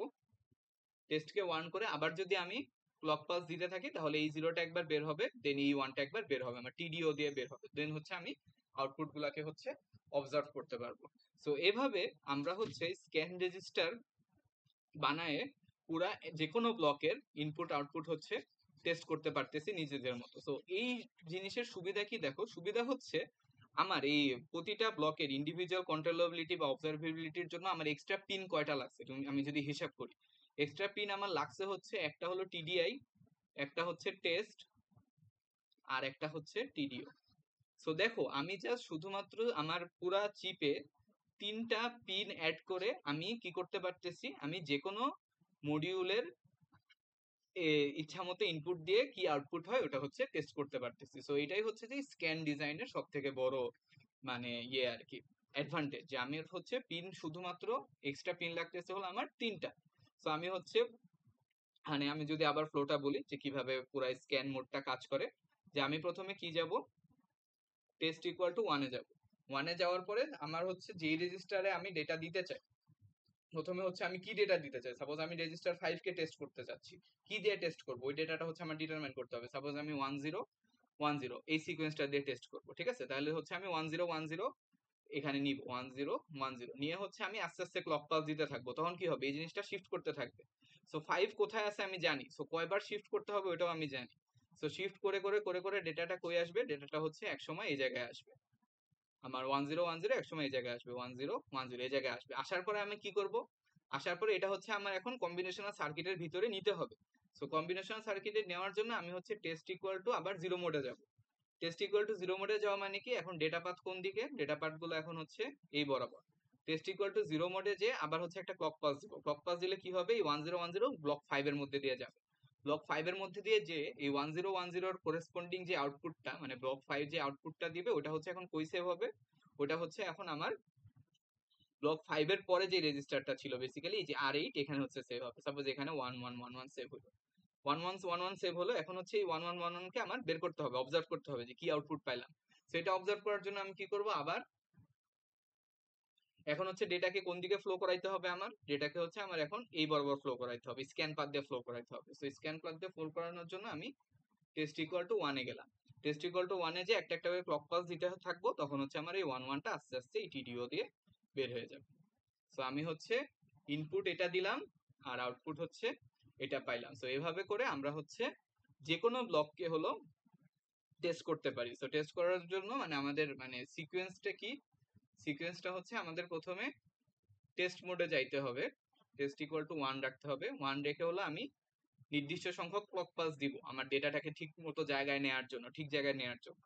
টেস্টকে 1 করে আবার যদি আমি ক্লক পালস দিতে থাকি, তাহলে এই 0টা একবার বের হবে, দেন এই 1টা একবার বের হবে, আমার টিডিও দিয়ে বের হবে। দেন হচ্ছে আমি আউটপুট গুলাকে হচ্ছে অবজার্ভ করতে পারবো। সো এভাবে আমরা হচ্ছে স্ক্যান রেজিস্টার বানায়ে পুরা যে কোনো ব্লকের ইনপুট আউটপুট হচ্ছে টেস্ট করতে পারতেছি নিজেদের মতো। তো এই জিনিসের সুবিধা কি, দেখো সুবিধা হচ্ছে আমার এই প্রতিটা ব্লকের ইন্ডিভিজুয়াল কন্ট্রোলেবিলিটি বা অবজারভেবিলিটির জন্য আমার এক্সট্রা পিন কয়টা লাগছে, আমি যদি হিসাব করি, এক্সট্রা পিন আমার লাগছে হচ্ছে একটা হলো টিডিআই, একটা হচ্ছে টেস্ট, আর একটা হচ্ছে টিডিও। সো দেখো আমি জাস্ট শুধুমাত্র আমার পুরা চিপে 3টা পিন অ্যাড করে আমি কি করতে পারতেছি, আমি যে কোনো মডিউলের ইচ্ছা মতো ইনপুট দিয়ে কি আউটপুট হয় ওটা হচ্ছে টেস্ট করতে পারতেছি। সো এটাই হচ্ছে যে স্ক্যান ডিজাইনের সব থেকে বড় মানে ইয়ে আর কি অ্যাডভান্টেজ, যে আমি হচ্ছে পিন শুধুমাত্র এক্সট্রা পিন লাগতেছে হলো আমার 3টা। সো আমি হচ্ছে মানে আমি যদি আবার ফ্লোটা বলি যে কিভাবে পুরো স্ক্যান মোডটা কাজ করে, যে আমি প্রথমে কি যাব, টেস্ট ইকুয়াল টু 1 এ যাব। 1 এ যাওয়ার পরে আমার হচ্ছে যেই রেজিস্টারে আমি ডেটা দিতে চাই, প্রথমে হচ্ছে আমি কি ডেটা দিতে চাই, সাপোজ আমি রেজিস্টার 5 কে টেস্ট করতে চাচ্ছি, কি দিয়ে টেস্ট করব ওই ডেটাটা হচ্ছে আমার ডিটারমাইন করতে হবে। সাপোজ আমি 10 10 এই সিকোয়েন্সটা দিয়ে টেস্ট করব, ঠিক আছে। তাহলে হচ্ছে আমি 10 10 এখানে নিব, 10 10 নিয়ে হচ্ছে আমি আস্তে আস্তে ক্লক পালস দিতে থাকবো, তখন কি হবে এই জিনিসটা শিফট করতে থাকবে। সো 5 কোথায় আছে আমি জানি, সো কয়বার শিফট করতে হবে ওটাও আমি জানি। সো শিফট করে করে করে করে ডেটাটা কই আসবে, ডেটাটা হচ্ছে এক সময় এই জায়গায় আসবে, আমার 10 10 এক সময় এই জায়গায় আসবে, 10 10 এই জায়গায় আসবে। আসার পরে আমি কি করব, আসার পরে এটা হচ্ছে আমার এখন কম্বিনেশনাল সার্কিটের ভিতরে নিতে হবে। সো কম্বিনেশনাল সার্কিটে নেওয়ার জন্য আমি হচ্ছে টেস্ট ইকুয়াল টু আবার 0 মোডে যাব। টেস্ট ইকুয়াল টু 0 মোডে যাওয়া মানে কি, এখন ডেটা পাথ কোন দিকে, ডেটা পাথ গুলো এখন হচ্ছে এই বরাবর। টেস্ট ইকুয়াল টু 0 মোডে যে আবার হচ্ছে একটা ক্লক পালস দিব, ক্লক পালস দিলে কি হবে, এই 10 10 ব্লক 5 এর মধ্যে দিয়ে যাবে। ব্লক 5 এর মধ্যে দিয়ে যে এই 10 10 এর করেসপন্ডিং যে আউটপুটটা মানে ব্লক 5 যে আউটপুটটা দিবে ওটা হচ্ছে এখন কই সেভ হবে, ওটা হচ্ছে এখন আমার ব্লক 5 এর পরে যে রেজিস্টারটা ছিল বেসিক্যালি এই যে R8, এখানে হচ্ছে সেভ হবে। সাপোজ এখানে 1111 সেভ হলো, 1111 সেভ হলো। এখন হচ্ছে এই 1111 কে আমার বের করতে হবে, অবজার্ভ করতে হবে যে কি আউটপুট পাইলাম। সেটা অবজার্ভ করার জন্য আমি কি করব, আবার এখন হচ্ছে ডেটাকে কোন দিকে ফ্লো করাইতে হবে, আমার ডেটাকে হচ্ছে আমার এখন এই বরাবর ফ্লো করাইতে হবে, স্ক্যান পাথ দিয়ে ফ্লো করাইতে হবে। সো স্ক্যান পাথ দিয়ে ফ্লো করানোর জন্য আমি টেস্ট ইকুয়াল টু 1 এ গেলাম। টেস্ট ইকুয়াল টু 1 এ যে একটা একটা করে ক্লক পালস দিতে থাকবো, তখন হচ্ছে আমার এই 11টা আস্তে আস্তে এই টিডিও দিয়ে বের হয়ে যাবে। সো আমি হচ্ছে ইনপুট এটা দিলাম আর আউটপুট হচ্ছে এটা পাইলাম। সো এভাবে করে আমরা হচ্ছে যে কোনো ব্লককে হলো টেস্ট করতে পারি। সো টেস্ট করার জন্য মানে আমাদের মানে সিকোয়েন্সটা কি, সিকোয়েন্সটা হচ্ছে আমাদের প্রথমে টেস্ট মোডে যাইতে হবে, টেস্ট ইকুয়াল টু 1 রাখতে হবে। 1 রেখে হলো আমি নির্দিষ্ট সংখ্যক ক্লক পালস দিব আমার ডেটাটাকে ঠিক মতো জায়গায় নেওয়ার জন্য, ঠিক জায়গায় নেওয়ার জন্য।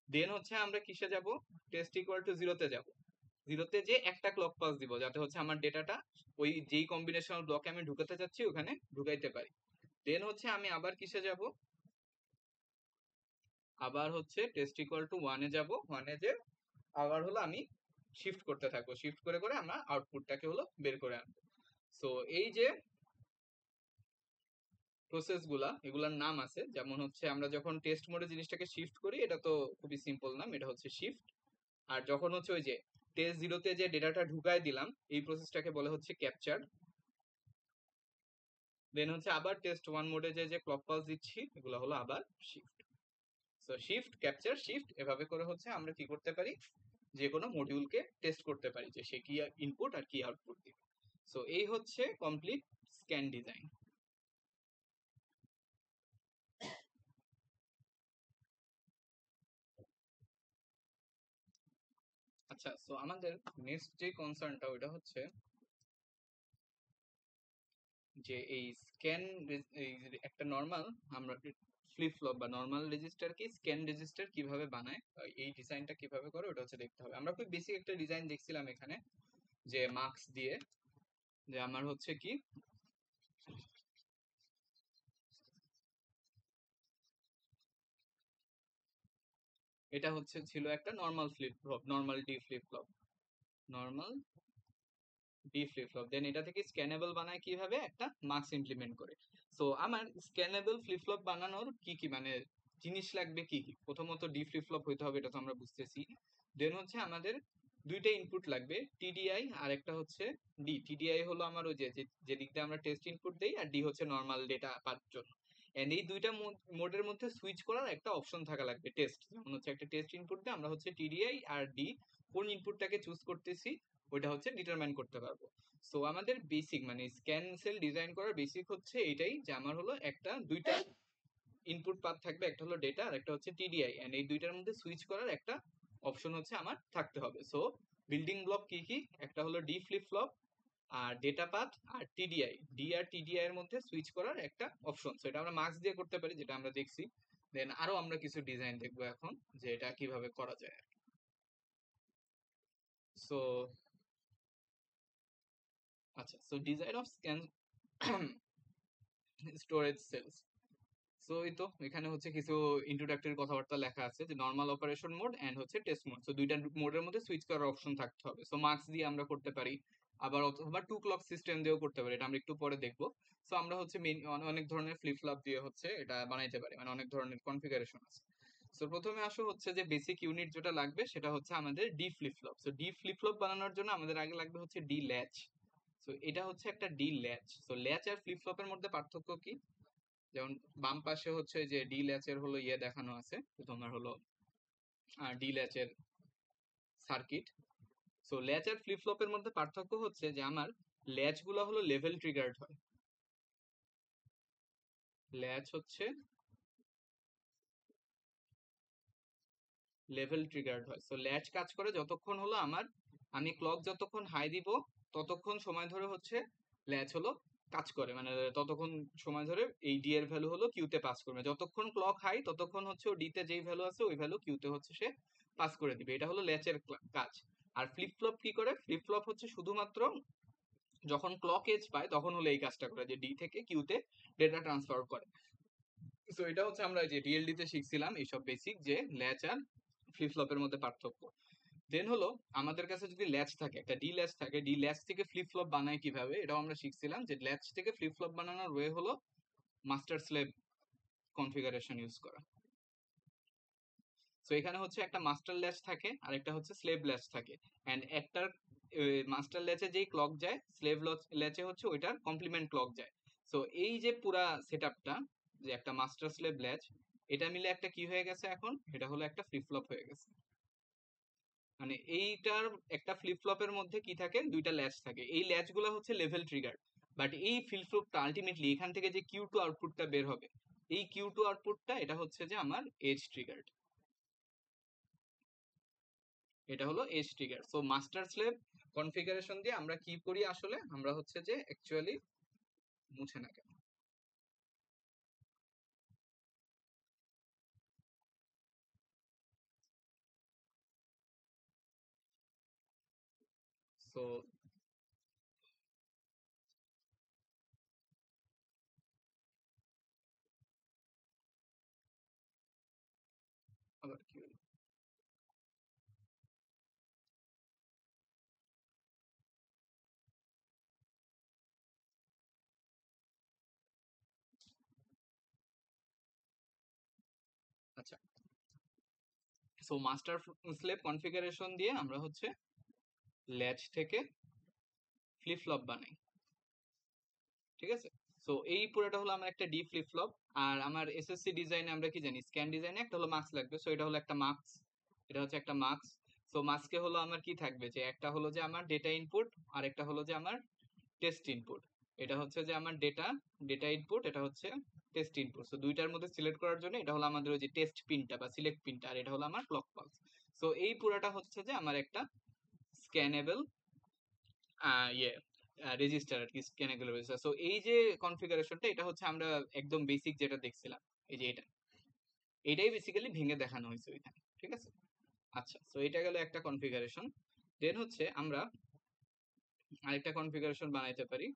দেন হচ্ছে আমরা কিসে যাব, টেস্ট ইকুয়াল টু জিরোতে যাব। জিরোতে যে একটা ক্লক পালস দিব, যাতে হচ্ছে আমার ডেটাটা ওই যেই কম্বিনেশনাল ব্লকে আমি ঢুকাতে চাচ্ছি ওখানে ঢুকাইতে পারি। দেন হচ্ছে আমি আবার কিসে যাব, আবার হচ্ছে টেস্ট ইকুয়াল টু ওয়ানে যাব। ওয়ানে যে আবার হলো আমি শিফট করতে থাকবো, শিফট করে করে আমরা আউটপুটটাকে হলো বের করে আনবো। সো এই যে প্রসেস গুলা, এগুলার নাম আছে। যেমন হচ্ছে আমরা যখন টেস্ট মোডে জিনিসটাকে শিফট করি, এটা তো খুবই সিম্পল নাম, এটা হচ্ছে শিফট। আর যখন হচ্ছে ওই যে টেস্ট জিরোতে যে ডেটাটা ঢুকাই দিলাম, এই প্রসেসটাকে বলে হচ্ছে ক্যাপচার। দেন হচ্ছে আবার টেস্ট ওয়ান মোডে যে যে ক্লক পালস দিচ্ছি, এগুলো হলো আবার shift. So shift capture shift, এভাবে করে হচ্ছে আমরা কি করতে পারি, যে কোনো মডিউলকে টেস্ট করতে পারি যে সে কি ইনপুট আর কি আউটপুট দিবে। সো এই হচ্ছে কমপ্লিট স্ক্যান ডিজাইন। আচ্ছা, সো আমাদের নেক্সট যে কনসার্নটা ওইটা হচ্ছে যে এই স্ক্যান, এই একটা নর্মাল আমরা ফ্লিপ ফ্লপ বা নর্মাল রেজিস্টারকে স্ক্যান রেজিস্টার কিভাবে বানায়, এই ডিজাইনটা কিভাবে করে ওটা হচ্ছে দেখতে হবে। আমরা খুব বেসিক একটা ডিজাইন দেখছিলাম এখানে, যে মার্কস দিয়ে, যে আমার হচ্ছে কি এটা হচ্ছে ছিল একটা normal flip flop, normal D flip flop, normal D flip flop. Then এটা থেকে স্ক্যানেবল বানায় কিভাবে, একটা মার্কস ইমপ্লিমেন্ট করে। সো আমার স্ক্যানেবল ফ্লিপ ফ্লপ বানানোর কি কি মানে জিনিস লাগবে কি কি, প্রথমত ডি ফ্লিপ ফ্লপ হইতে হবে, এটা তো আমরা বুঝতেছি। দেন হচ্ছে আমাদের দুইটা ইনপুট লাগবে, টিডিআই আর একটা হচ্ছে ডি। টিডিআই হলো আমার ওই যে যে দিক দিয়ে আমরা টেস্ট ইনপুট দেই, আর ডি হচ্ছে নর্মাল ডেটা পাওয়ার জন্য। এন্ড এই দুইটা মোডের মধ্যে সুইচ করার একটা অপশন থাকা লাগবে টেস্ট। যেমন হচ্ছে একটা টেস্ট ইনপুট দিয়ে আমরা হচ্ছে টিডিআই আর ডি কোন ইনপুটটাকে চুজ করতেছি ওইটা হচ্ছে ডিটারমাইন করতে পারবো। সো আমাদের বেসিক মানে স্ক্যান সেল ডিজাইন করার বেসিক হচ্ছে এটাই, যে আমার হলো একটা দুইটা ইনপুট পাথ থাকবে, একটা হলো ডেটা আর একটা হচ্ছে টিডিআই, এন্ড এই দুইটার মধ্যে সুইচ করার একটা অপশন হচ্ছে আমার থাকতে হবে। সো বিল্ডিং ব্লক কি কি, একটা হলো ডি ফ্লিপ ফ্লপ আর ডেটা পাথ আর টিডিআই, ডি আর টিডিআই এর মধ্যে সুইচ করার একটা অপশন। সো এটা আমরা মার্কস দিয়ে করতে পারি, যেটা আমরা দেখছি। দেন আরো আমরা কিছু ডিজাইন দেখবো এখন, যে এটা কিভাবে করা যায়। সো আচ্ছা, so design of scan storage cells. So এই তো এখানে হচ্ছে কিছু ইন্ট্রোডাক্টরি কথাবার্তা লেখা আছে, যে নর্মাল অপারেশন মোড এন্ড হচ্ছে টেস্ট মোড। সো দুইটা মোডের মধ্যে সুইচ করার অপশন থাকতে হবে। সো মার্কস দিয়ে আমরা করতে পারি, আবার অথবা টু ক্লক সিস্টেম দিয়েও করতে পারি, এটা আমরা একটু পরে দেখবো। সো আমরা হচ্ছে অনেক ধরনের ফ্লিপ ফ্লপ দিয়ে হচ্ছে এটা বানাইতে পারি, মানে অনেক ধরনের কনফিগারেশন আছে। সো প্রথমে আসো হচ্ছে যে বেসিক ইউনিট যেটা লাগবে সেটা হচ্ছে আমাদের D flip flop. So D flip flop বানানোর জন্য আমাদের আগে লাগবে হচ্ছে ডি ল্যাচ। সো এটা হচ্ছে একটা ডি ল্যাচ। সো ল্যাচ আর ফ্লিপ ফ্লপের মধ্যে পার্থক্য কি, যেমন বাম পাশে হচ্ছে যে ডি ল্যাচের হলো ইয়ে দেখানো আছে, তো তোমার হলো ডি ল্যাচের সার্কিট। সো ল্যাচ আর ফ্লিপ ফ্লপের মধ্যে পার্থক্য হচ্ছে যে আমার ল্যাচ গুলো হলো লেভেল ট্রিগার্ড হয়। ল্যাচ হচ্ছে লেভেল ট্রিগার্ড হয়। সো ল্যাচ কাজ করে যতক্ষণ হলো আমার, আমি ক্লক যতক্ষণ হাই দিব ততক্ষণ সময় ধরে হচ্ছে ল্যাচ হলো কাজ করে, মানে ততক্ষণ সময় ধরে এই ডি এর ভ্যালু হলো কিউতে পাস করবে। যতক্ষণ ক্লক হাই ততক্ষণ হচ্ছে ও ডিতে যেই ভ্যালু আছে ওই ভ্যালু কিউতে হচ্ছে সে পাস করে দিবে। এটা হলো ল্যাচের কাজ। আর ফ্লিপ ফ্লপ কি করে, ফ্লিপ ফ্লপ হচ্ছে শুধুমাত্র যখন ক্লক এজ পায় তখন হলো এই কাজটা করে, যে ডি থেকে কিউতে ডেটা ট্রান্সফার করে। সো এটা হচ্ছে আমরা যে ডিএলডি তে শিখছিলাম এইসব বেসিক, যে ল্যাচ আর ফ্লিপ ফ্লপের মধ্যে পার্থক্য। দেন হলো আমাদের কাছে যদি ল্যাচ থাকে, একটা ডি ল্যাচ থাকে, ডি ল্যাচ থেকে ফ্লিপ ফ্লপ বানায় কিভাবে, এটাও আমরা শিখছিলাম। যে ল্যাচ থেকে ফ্লিপ ফ্লপ বানানোর ওয়ে হলো মাস্টার স্লেভ কনফিগারেশন ইউজ করা। সো এখানে হচ্ছে একটা মাস্টার ল্যাচ থাকে আর একটা হচ্ছে স্লেভ ল্যাচ থাকে, এন্ড একটার মাস্টার ল্যাচে যেই ক্লক যায়, স্লেভ ল্যাচে হচ্ছে ওইটার কমপ্লিমেন্ট ক্লক যায়। সো এই যে পুরা সেটআপটা, যে একটা মাস্টার স্লেভ ল্যাচ, এটা মিলে একটা কি হয়ে গেছে এখন, এটা হলো একটা ফ্লিপ ফ্লপ হয়ে গেছে। মানে এইটার একটা ফ্লিপ ফ্লপের মধ্যে কি থাকে, দুইটা ল্যাচ থাকে, এই ল্যাচ গুলো হচ্ছে লেভেল ট্রিগার। বাট এই ফ্লিপ ফ্লপটা আলটিমেটলি এখান থেকে যে কিউ টু আউটপুটটা বের হবে, এই কিউ টু আউটপুটটা এটা হচ্ছে যে আমার এজ ট্রিগার্ড। এটা হলো edge trigger. So master slave configuration দিয়ে আমরা কি করি, আসলে আমরা হচ্ছে যে অ্যাকচুয়ালি মুছে না কেন, সো আবার কি হলো? আচ্ছা, সো মাস্টার স্লেভ কনফিগারেশন দিয়ে আমরা হচ্ছে ল্যাচ থেকে ফ্লিপ ফ্লপ বানাই, ঠিক আছে। সো এই পুরোটা হলো আমার একটা ডি ফ্লিপ ফ্লপ। আর আমার এসএসসি ডিজাইনে আমরা কি জানি, স্ক্যান ডিজাইনে একটা হলো মার্কস লাগবে, সো এটা হলো একটা মার্কস, এটা হচ্ছে একটা মার্কস। সো মার্কসকে হলো আমার কি থাকবে, যে একটা হলো যে আমার ডেটা ইনপুট, আর একটা হলো যে আমার টেস্ট ইনপুট। এটা হচ্ছে যে আমার ডেটা, ডেটা ইনপুট, এটা হচ্ছে টেস্ট ইনপুট। সো দুইটার মধ্যে সিলেক্ট করার জন্য এটা হলো আমাদের ওই যে টেস্ট পিনটা বা সিলেক্ট পিনটা, আর এটা হলো আমার ক্লক পালস। সো এই পুরাটা হচ্ছে যে আমার একটা স্ক্যানেবল ইয়ে রেজিস্টার আর কি, স্ক্যানেবল রেজিস্টার। সো এই যে কনফিগারেশনটা, এটা হচ্ছে আমরা একদম বেসিক যেটা দেখছিলাম, এই যে এটা, এটাই বেসিক্যালি ভেঙে দেখানো হয়েছে ওইখানে, ঠিক আছে। আচ্ছা, সো এটা গেল একটা কনফিগারেশন। দেন হচ্ছে আমরা আরেকটা কনফিগারেশন বানাইতে পারি,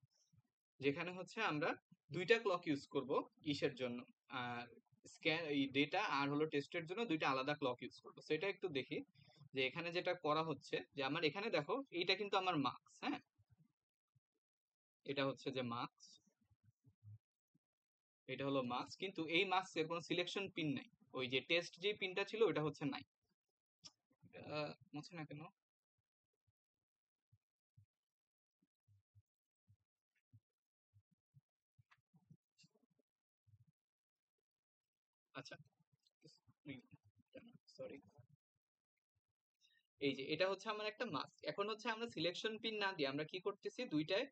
যেখানে হচ্ছে আমরা দুইটা ক্লক ইউজ করব ইসের জন্য, আর স্ক্যান এই ডেটা আর হলো টেস্টের জন্য দুইটা আলাদা ক্লক ইউজ করবো। সেটা একটু দেখি যে এখানে যেটা করা হচ্ছে, যে আমার এখানে দেখো এইটা কিন্তু আমার মার্কস, হ্যাঁ, এটা হচ্ছে যে মার্কস, এটা হলো মার্কস, কিন্তু এই মার্কস এর কোনো সিলেকশন পিন নাই। ওই যে টেস্ট যে পিনটা ছিল ওটা হচ্ছে নাই। মুছে না কেন? আচ্ছা, সরি, এই যে এটা হচ্ছে আমার একটা মাস্ক। এখন হচ্ছে আমরা সিলেকশন পিন না দিয়ে আমরা কি করতেছি, দুইটায়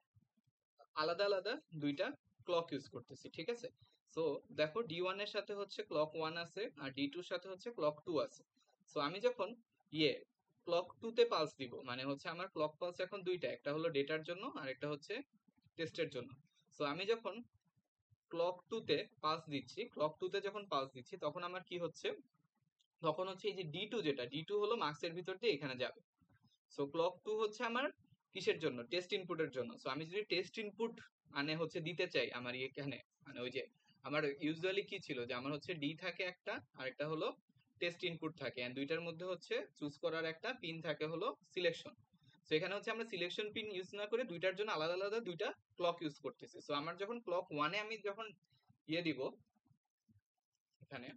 আলাদা আলাদা দুইটা ক্লক ইউজ করতেছি, ঠিক আছে। সো দেখো ডি ওয়ান এর সাথে হচ্ছে ক্লক ওয়ান আছে, আর ডি টুর সাথে হচ্ছে ক্লক টু আছে। সো আমি যখন ইয়ে ক্লক টু তে পালস দিব, মানে হচ্ছে আমার ক্লক পালস এখন দুইটা, একটা হলো ডেটার জন্য আর একটা হচ্ছে টেস্টের জন্য। সো আমি যখন ক্লক টু তে পালস দিচ্ছি, ক্লক টু তে যখন পালস দিচ্ছি, তখন আমার কি হচ্ছে, তখন হচ্ছে এই যে ডি টু, যেটা ডি টু হলো মার্কসের ভিতর দিয়ে এখানে যাবে। সো ক্লক টু হচ্ছে আমার কিসের জন্য, টেস্ট ইনপুটের জন্য। সো আমি যদি টেস্ট ইনপুট মানে হচ্ছে দিতে চাই আমার এখানে, মানে ওই যে আমার ইউজুয়ালি কি ছিল, যে আমার হচ্ছে ডি থাকে একটা, আর একটা হলো টেস্ট ইনপুট থাকে, এন্ড দুইটার মধ্যে হচ্ছে চুজ করার একটা পিন থাকে হলো সিলেকশন। তো এখানে হচ্ছে আমরা সিলেকশন পিন ইউজ না করে দুইটার জন্য আলাদা আলাদা দুইটা ক্লক ইউজ করতেছি। সো আমার যখন ক্লক ওয়ানে আমি যখন ইয়ে দিব এখানে,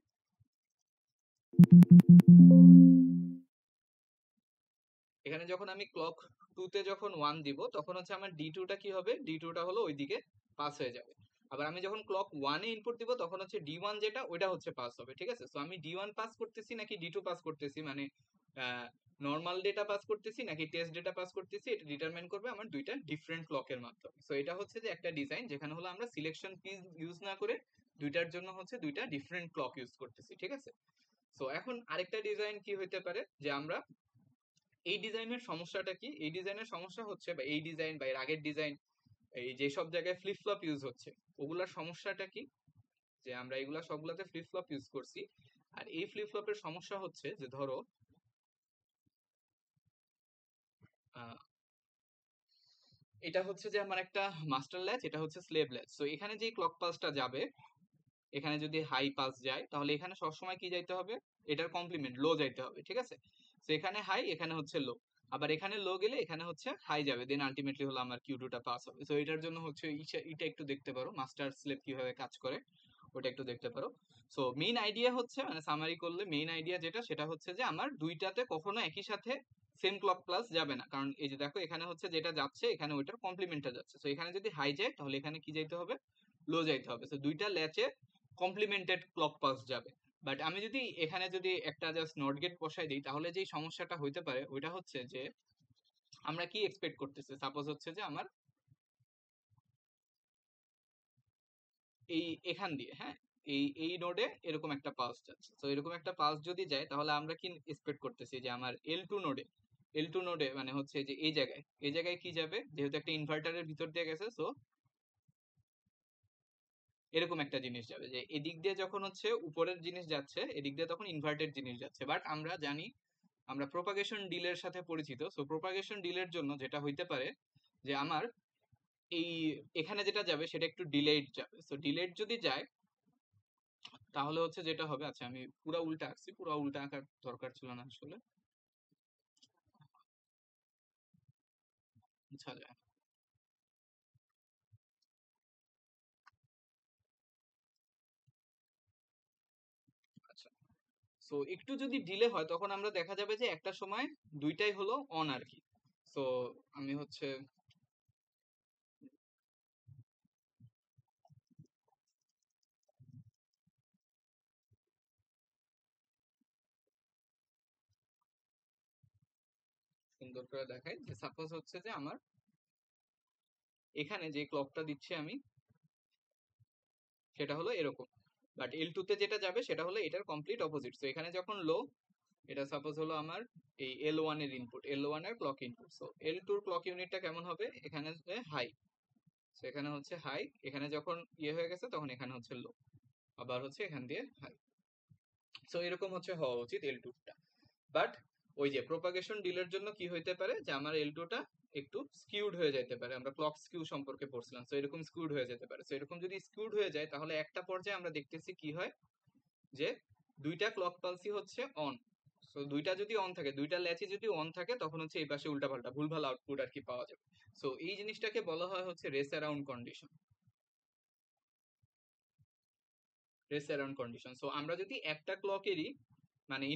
এখানে যখন আমি ক্লক টু তে যখন ওয়ান দিব, তখন হচ্ছে আমার ডি টুটা কি হবে, ডি টুটা হলো ওইদিকে পাস হয়ে যাবে। আবার আমি যখন ক্লক ওয়ানে ইনপুট দিব, তখন হচ্ছে ডি ওয়ান যেটা ওইটা হচ্ছে পাস হবে, ঠিক আছে। তো আমি ডি ওয়ান পাস করতেছি নাকি ডি টু পাস করতেছি, মানে নর্মাল ডেটা পাস করতেছি নাকি টেস্ট ডেটা পাস করতেছি, এটা ডিটারমাইন করবে আমার দুইটা ডিফারেন্ট ক্লকের মাধ্যমে। সো এটা হচ্ছে যে একটা ডিজাইন যেখানে হলো আমরা সিলেকশন পিন ইউজ না করে দুইটার জন্য হচ্ছে দুইটা ডিফারেন্ট ক্লক ইউজ করতেছি, ঠিক আছে। সো এখন আরেকটা ডিজাইন কি হইতে পারে, যে আমরা এই ডিজাইনের সমস্যাটা কি, এই ডিজাইনের সমস্যা হচ্ছে, বা এই ডিজাইন বা এর আগের ডিজাইন, এই যে সব জায়গায় ফ্লিপ ফ্লপ ইউজ হচ্ছে, ওগুলার সমস্যাটা কি, যে আমরা এগুলা সবগুলাতে ফ্লিপ ফ্লপ ইউজ করছি। আর এই ফ্লিপ ফ্লপের সমস্যা হচ্ছে যে ধরো আহ, এটা হচ্ছে যে আমার একটা মাস্টার ল্যাচ, এটা হচ্ছে স্লেভ ল্যাচ। তো এখানে যে ক্লক পালসটা যাবে, এখানে যদি হাই পালস যায়, তাহলে এখানে সবসময় কি যাইতে হবে, এটার কমপ্লিমেন্ট লো যাইতে হবে, ঠিক আছে। তো এখানে হাই, এখানে হচ্ছে লো, আবার এখানে লো গেলে এখানে হচ্ছে হাই যাবে, দেন আলটিমেটলি হলো আমার কিউ টুটা পাস হবে। তো এটার জন্য হচ্ছে এটা একটু দেখতে পারো, মাস্টার স্লেভ কিভাবে কাজ করে ওটা একটু দেখতে পারো। সো মেইন আইডিয়া হচ্ছে, মানে সামারি করলে মেইন আইডিয়া যেটা, সেটা হচ্ছে যে আমার দুইটাতে কখনো একই সাথে সেম ক্লক প্লাস যাবে না, কারণ এই যে দেখো এখানে হচ্ছে যেটা যাচ্ছে এখানে ওইটার কমপ্লিমেন্টটা যাচ্ছে। তো এখানে যদি হাই যায় তাহলে এখানে কি যাইতে হবে, লো যাইতে হবে। তো দুইটা ল্যাচে কমপ্লিমেন্টেড ক্লক পালস যাবে। বাট আমি যদি এখানে যদি একটা জাস্ট নট গেট বসাই দিই, তাহলে যেই সমস্যাটা হইতে পারে ওইটা হচ্ছে যে আমরা কি এক্সপেক্ট করতেছি, সাপোজ হচ্ছে যে আমার এই এখান দিয়ে, হ্যাঁ, এই নোডে এরকম একটা পালস যাচ্ছে। তো এরকম একটা পালস যদি যায়, তাহলে আমরা কি এক্সপেক্ট করতেছি, যে আমার এল টু নোডে মানে হচ্ছে যে এই জায়গায় কি যাবে, যেহেতু একটা ইনভার্টারের ভিতর দিয়ে গেছে, সো এরকম একটা জিনিস যাবে, যে এদিক দিয়ে যখন হচ্ছে উপরের জিনিস যাচ্ছে, এদিক দিয়ে তখন ইনভার্টেড জিনিস যাচ্ছে। বাট আমরা জানি আমরা প্রপাগেশন ডিলের সাথে পরিচিত। সো প্রপাগেশন ডিলের জন্য যেটা হইতে পারে যে আমার এই এখানে যেটা যাবে সেটা একটু ডিলেড যাবে। সো ডিলেড যদি যায় তাহলে হচ্ছে যেটা হবে, আচ্ছা আমি পুরা উল্টা আঁকছি, পুরা উল্টা আঁকার দরকার ছিল না আসলে, বুঝা যায়। আচ্ছা, সো একটু যদি ডিলে হয় তখন আমরা দেখা যাবে যে একটা সময় দুইটাই হলো অন আর কি। সো আমি হচ্ছে সুন্দর করে দেখাই যে সাপোজ হচ্ছে যে আমার এখানে যে ক্লকটা দিচ্ছি আমি সেটা হলো এরকম, বাট এল টু তে যেটা যাবে সেটা হলো এটার কমপ্লিট অপোজিট। সো এখানে যখন লো, এটা সাপোজ হলো আমার এই এল ওয়ান এর ইনপুট, এল ওয়ান এর ক্লক ইনপুট। সো এল টুর ক্লক ইউনিটটা কেমন হবে, এখানে হাই, সো এখানে হচ্ছে হাই, এখানে যখন ইয়ে হয়ে গেছে তখন এখানে হচ্ছে লো, আবার হচ্ছে এখান দিয়ে হাই। সো এরকম হচ্ছে হওয়া উচিত এল টুটা। বাট ওই যে প্রপাগেশন ডিলের জন্য কি হইতে পারে যে আমার এল টুটা একটু স্কিউড হয়ে যেতে পারে, আমরা ক্লক স্কিউ সম্পর্কে পড়ছিলাম। সো এরকম স্কিউড হয়ে যেতে পারে। সো এরকম যদি স্কিউড হয়ে যায় তাহলে একটা পর্যায়ে আমরা দেখতেছি কি হয় যে দুইটা ক্লক পালসই হচ্ছে অন। সো দুইটা যদি অন থাকে, দুইটা ল্যাচই যদি অন থাকে তখন হচ্ছে এই পাশে উল্টাপাল্টা ভুলভাল আউটপুট আর কি পাওয়া যাবে। সো এই জিনিসটাকে বলা হয় হচ্ছে race around condition. Race around condition. So আমরা যদি একটা ক্লকেরই মানে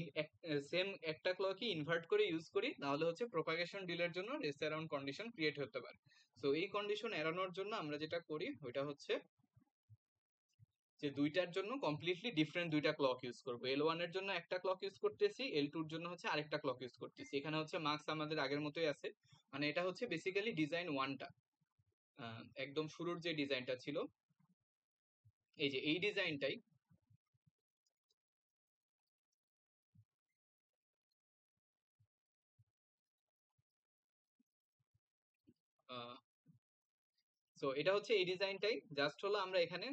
সেম একটা ক্লকই ইনভার্ট করে ইউজ করি তাহলে হচ্ছে প্রপাগেশন ডিলের জন্য রেস অ্যারাউন্ড কন্ডিশন ক্রিয়েট হতে পারে। সো এই কন্ডিশন এড়ানোর জন্য আমরা যেটা করি ওইটা হচ্ছে যে দুইটার জন্য কমপ্লিটলি ডিফারেন্ট দুইটা ক্লক ইউজ করবো। এল ওয়ান এর জন্য একটা ক্লক ইউজ করতেছি, এল টুর জন্য হচ্ছে আরেকটা ক্লক ইউজ করতেছি। এখানে হচ্ছে মার্কস আমাদের আগের মতোই আছে, মানে এটা হচ্ছে বেসিক্যালি ডিজাইন ওয়ানটা, একদম শুরুর যে ডিজাইনটা ছিল এই যে এই ডিজাইনটাই। সো এটা হচ্ছে এই ডিজাইনটাই, জাস্ট হলো আমরা এখানে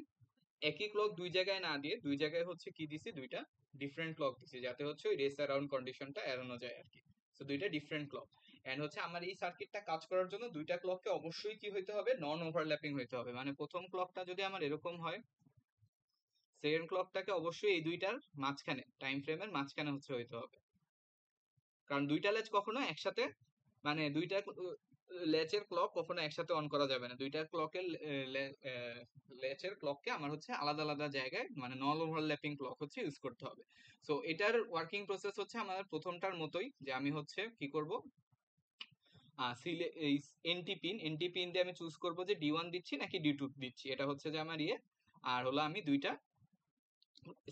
একই ক্লক দুই জায়গায় না দিয়ে দুই জায়গায় হচ্ছে কি দিছি, দুইটা ডিফারেন্ট ক্লক দিছি যাতে হচ্ছে ওই রেস অ্যারাউন্ড কন্ডিশনটা এড়ানো যায় আর কি। তো দুইটা ডিফারেন্ট ক্লক। এন্ড হচ্ছে আমার এই সার্কিটটা কাজ করার জন্য দুইটা ক্লককে অবশ্যই কি হইতে হবে, নন ওভারল্যাপিং হইতে হবে। মানে প্রথম ক্লকটা যদি আমার এরকম হয়, সেকেন্ড ক্লকটাকে অবশ্যই এই দুইটার মাঝখানে, টাইম ফ্রেমের মাঝখানে হচ্ছে হইতে হবে। কারণ দুইটা লেজ কখনো একসাথে, মানে দুইটা লেচের ক্লক কখনো একসাথে অন করা যাবে না। দুইটা ক্লকের লেচের ক্লককে আমার হচ্ছে আলাদা আলাদা জায়গায়, মানে নন ওভারল্যাপিং ক্লক হচ্ছে ইউজ করতে হবে। সো এটার ওয়ার্কিং প্রসেস হচ্ছে আমাদের প্রথমটার মতোই, যে আমি হচ্ছে কি করব, এই এনটি পিন দিয়ে আমি চুজ করব যে ডি ওয়ান দিচ্ছি নাকি ডি টু দিচ্ছি, এটা হচ্ছে যে আমার ইয়ে। আর হলো আমি দুইটা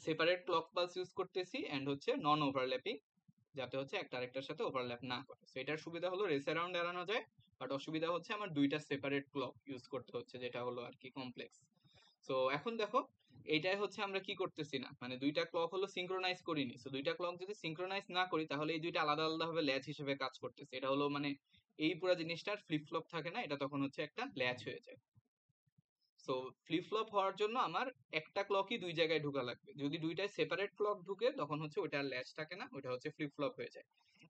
সেপারেট ক্লক পালস ইউজ করতেছি এন্ড হচ্ছে নন ওভারল্যাপিং, যাতে হচ্ছে একটা আরেকটার সাথে ওভারল্যাপ না করে। সো এটার সুবিধা হলো রেস অ্যারাউন্ড এড়ানো যায়, বাট অসুবিধা হচ্ছে আমার দুইটা সেপারেট ক্লক ইউজ করতে হচ্ছে, যেটা হলো আর কি কমপ্লেক্স। সো এখন দেখো এইটাই হচ্ছে আমরা কি করতেছি না, মানে দুইটা ক্লক হলো সিঙ্ক্রোনাইজ করিনি। সো দুইটা ক্লক যদি সিঙ্ক্রোনাইজ না করি তাহলে এই দুইটা আলাদা আলাদা ভাবে ল্যাচ হিসেবে কাজ করতেছে। এটা হলো মানে এই পুরো জিনিসটার ফ্লিপ ফ্লপ থাকে না, এটা তখন হচ্ছে একটা ল্যাচ হয়ে যায়। সো ফ্লিপ ফ্লপ হওয়ার জন্য আমার একটা ক্লকই দুই জায়গায় ঢোকা লাগবে। যদি দুইটাই সেপারেট ক্লক ঢুকে তখন হচ্ছে ওটা ল্যাচ থাকে না, ওটা হচ্ছে ফ্লিপ ফ্লপ হয়ে যায়।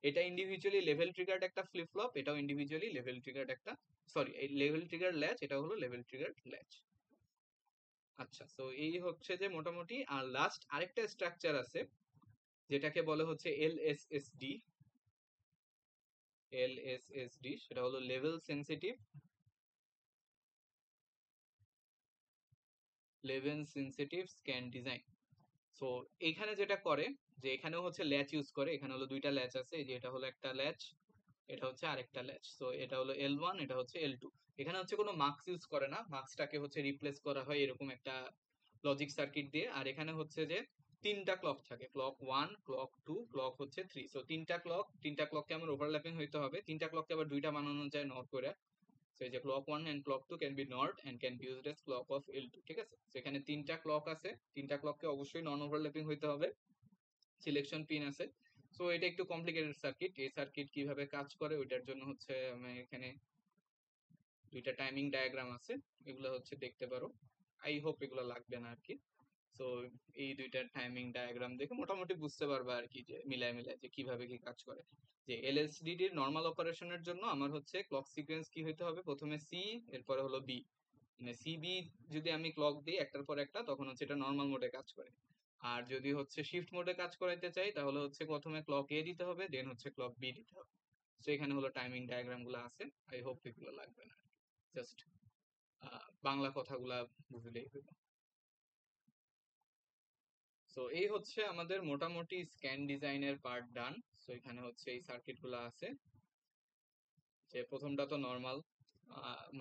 এটা ইন্ডিভিজুয়ালি লেভেল ট্রিগার্ড একটা ফ্লিপ ফ্লপ, এটাও ইন্ডিভিজুয়ালি লেভেল ট্রিগার্ড একটা, সরি এই লেভেল ট্রিগার ল্যাচ, এটা হলো লেভেল ট্রিগার্ড ল্যাচ। আচ্ছা, সো এই হচ্ছে যে মোটামুটি। আর লাস্ট আরেকটা স্ট্রাকচার আছে যেটাকে বলে হচ্ছে এলএসএসডি। এলএসএসডি সেটা হলো level sensitive scan design. So এখানে যেটা করে যে এখানেও হচ্ছে ল্যাচ ইউজ করে, এখানে হলো দুইটা ল্যাচ আছে, এই যে এটা হলো একটা ল্যাচ, এটা হচ্ছে আরেকটা ল্যাচ। সো এটা হলো এল ওয়ান, এটা হচ্ছে এল টু। এখানে হচ্ছে কোনো মার্কস ইউজ করে না, মার্কসটাকে হচ্ছে রিপ্লেস করা হয় এরকম একটা লজিক সার্কিট দিয়ে। আর এখানে হচ্ছে যে তিনটা ক্লক থাকে, clock one, clock two, clock হচ্ছে থ্রি। সো তিনটা ক্লককে আমার ওভারল্যাপিং হইতে হবে। তিনটা ক্লককে আবার দুইটা বানানো যায় নর করে। সো এই যে clock one and clock two can be not and can be used as clock of L two, ঠিক আছে। সো এখানে তিনটা ক্লক আছে, তিনটা ক্লককে অবশ্যই নন ওভারল্যাপিং হইতে হবে, সিলেকশন পিন আছে। সো এটা একটু কমপ্লিকেটেড সার্কিট। এই সার্কিট কিভাবে কাজ করে ওইটার জন্য হচ্ছে আমি এখানে দুইটা টাইমিং ডায়াগ্রাম আছে, এগুলো হচ্ছে দেখতে পারো। আই হোপ এগুলো লাগবে না আর কি। তো এই দুইটার টাইমিং ডায়াগ্রাম দেখে মোটামুটি বুঝতে পারবা আর কি যে মিলায় মিলায় যে কিভাবে কি কাজ করে। যে এলএসডিডির নর্মাল অপারেশনের জন্য আমার হচ্ছে ক্লক সিকোয়েন্স কি হইতে হবে, প্রথমে সি, এরপরে হলো বি। মানে সিবি যদি আমি ক্লক দিই একটার পর একটা, তখন হচ্ছে এটা নর্মাল মোডে কাজ করে। আর যদি হচ্ছে শিফট মোডে কাজ করাইতে চাই, তাহলে হচ্ছে প্রথমে ক্লক এ দিতে হবে, দেন হচ্ছে ক্লক বি দিতে হবে। তো এখানে হলো টাইমিং ডায়াগ্রাম গুলো আছে। আই হোপ এগুলো লাগবে না, জাস্ট বাংলা কথাগুলা বুঝলেই হইল। তো এই হচ্ছে আমাদের মোটামুটি স্ক্যান ডিজাইনের পার্ট ডান। তো এখানে হচ্ছে এই সার্কিট গুলো আছে, যে প্রথমটা তো নর্মাল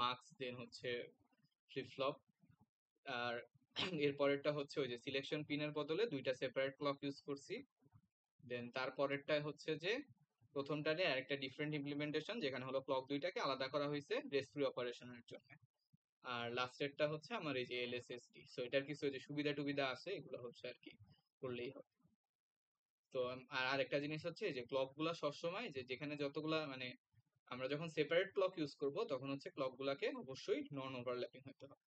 মার্কস, দেন হচ্ছে ফ্লিপ ফ্লপ। আর এর পরেরটা হচ্ছে ওই যে সিলেকশন পিনের বদলে দুইটা সেপারেট ক্লক ইউজ করছি। দেন তারপরেরটায় হচ্ছে যে প্রথমটারে আরেকটা ডিফারেন্ট ইমপ্লিমেন্টেশন, যেখানে হলো ক্লক দুইটাকে আলাদা করা হয়েছে রেস্ট ফ্রি অপারেশনের জন্য। আর লাস্টেরটা হচ্ছে আমার এই যে এলএসএসডি। সো এটার কিছু যে সুবিধা টুবিধা আছে, এগুলো হচ্ছে আর কি করলেই হবে। তো আর আরেকটা জিনিস হচ্ছে যে ক্লক গুলা সবসময় যে যেখানে যতগুলা মানে আমরা যখন সেপারেট ক্লক ইউজ করব, তখন হচ্ছে ক্লক গুলাকে অবশ্যই নন ওভারল্যাপিং হতে হবে।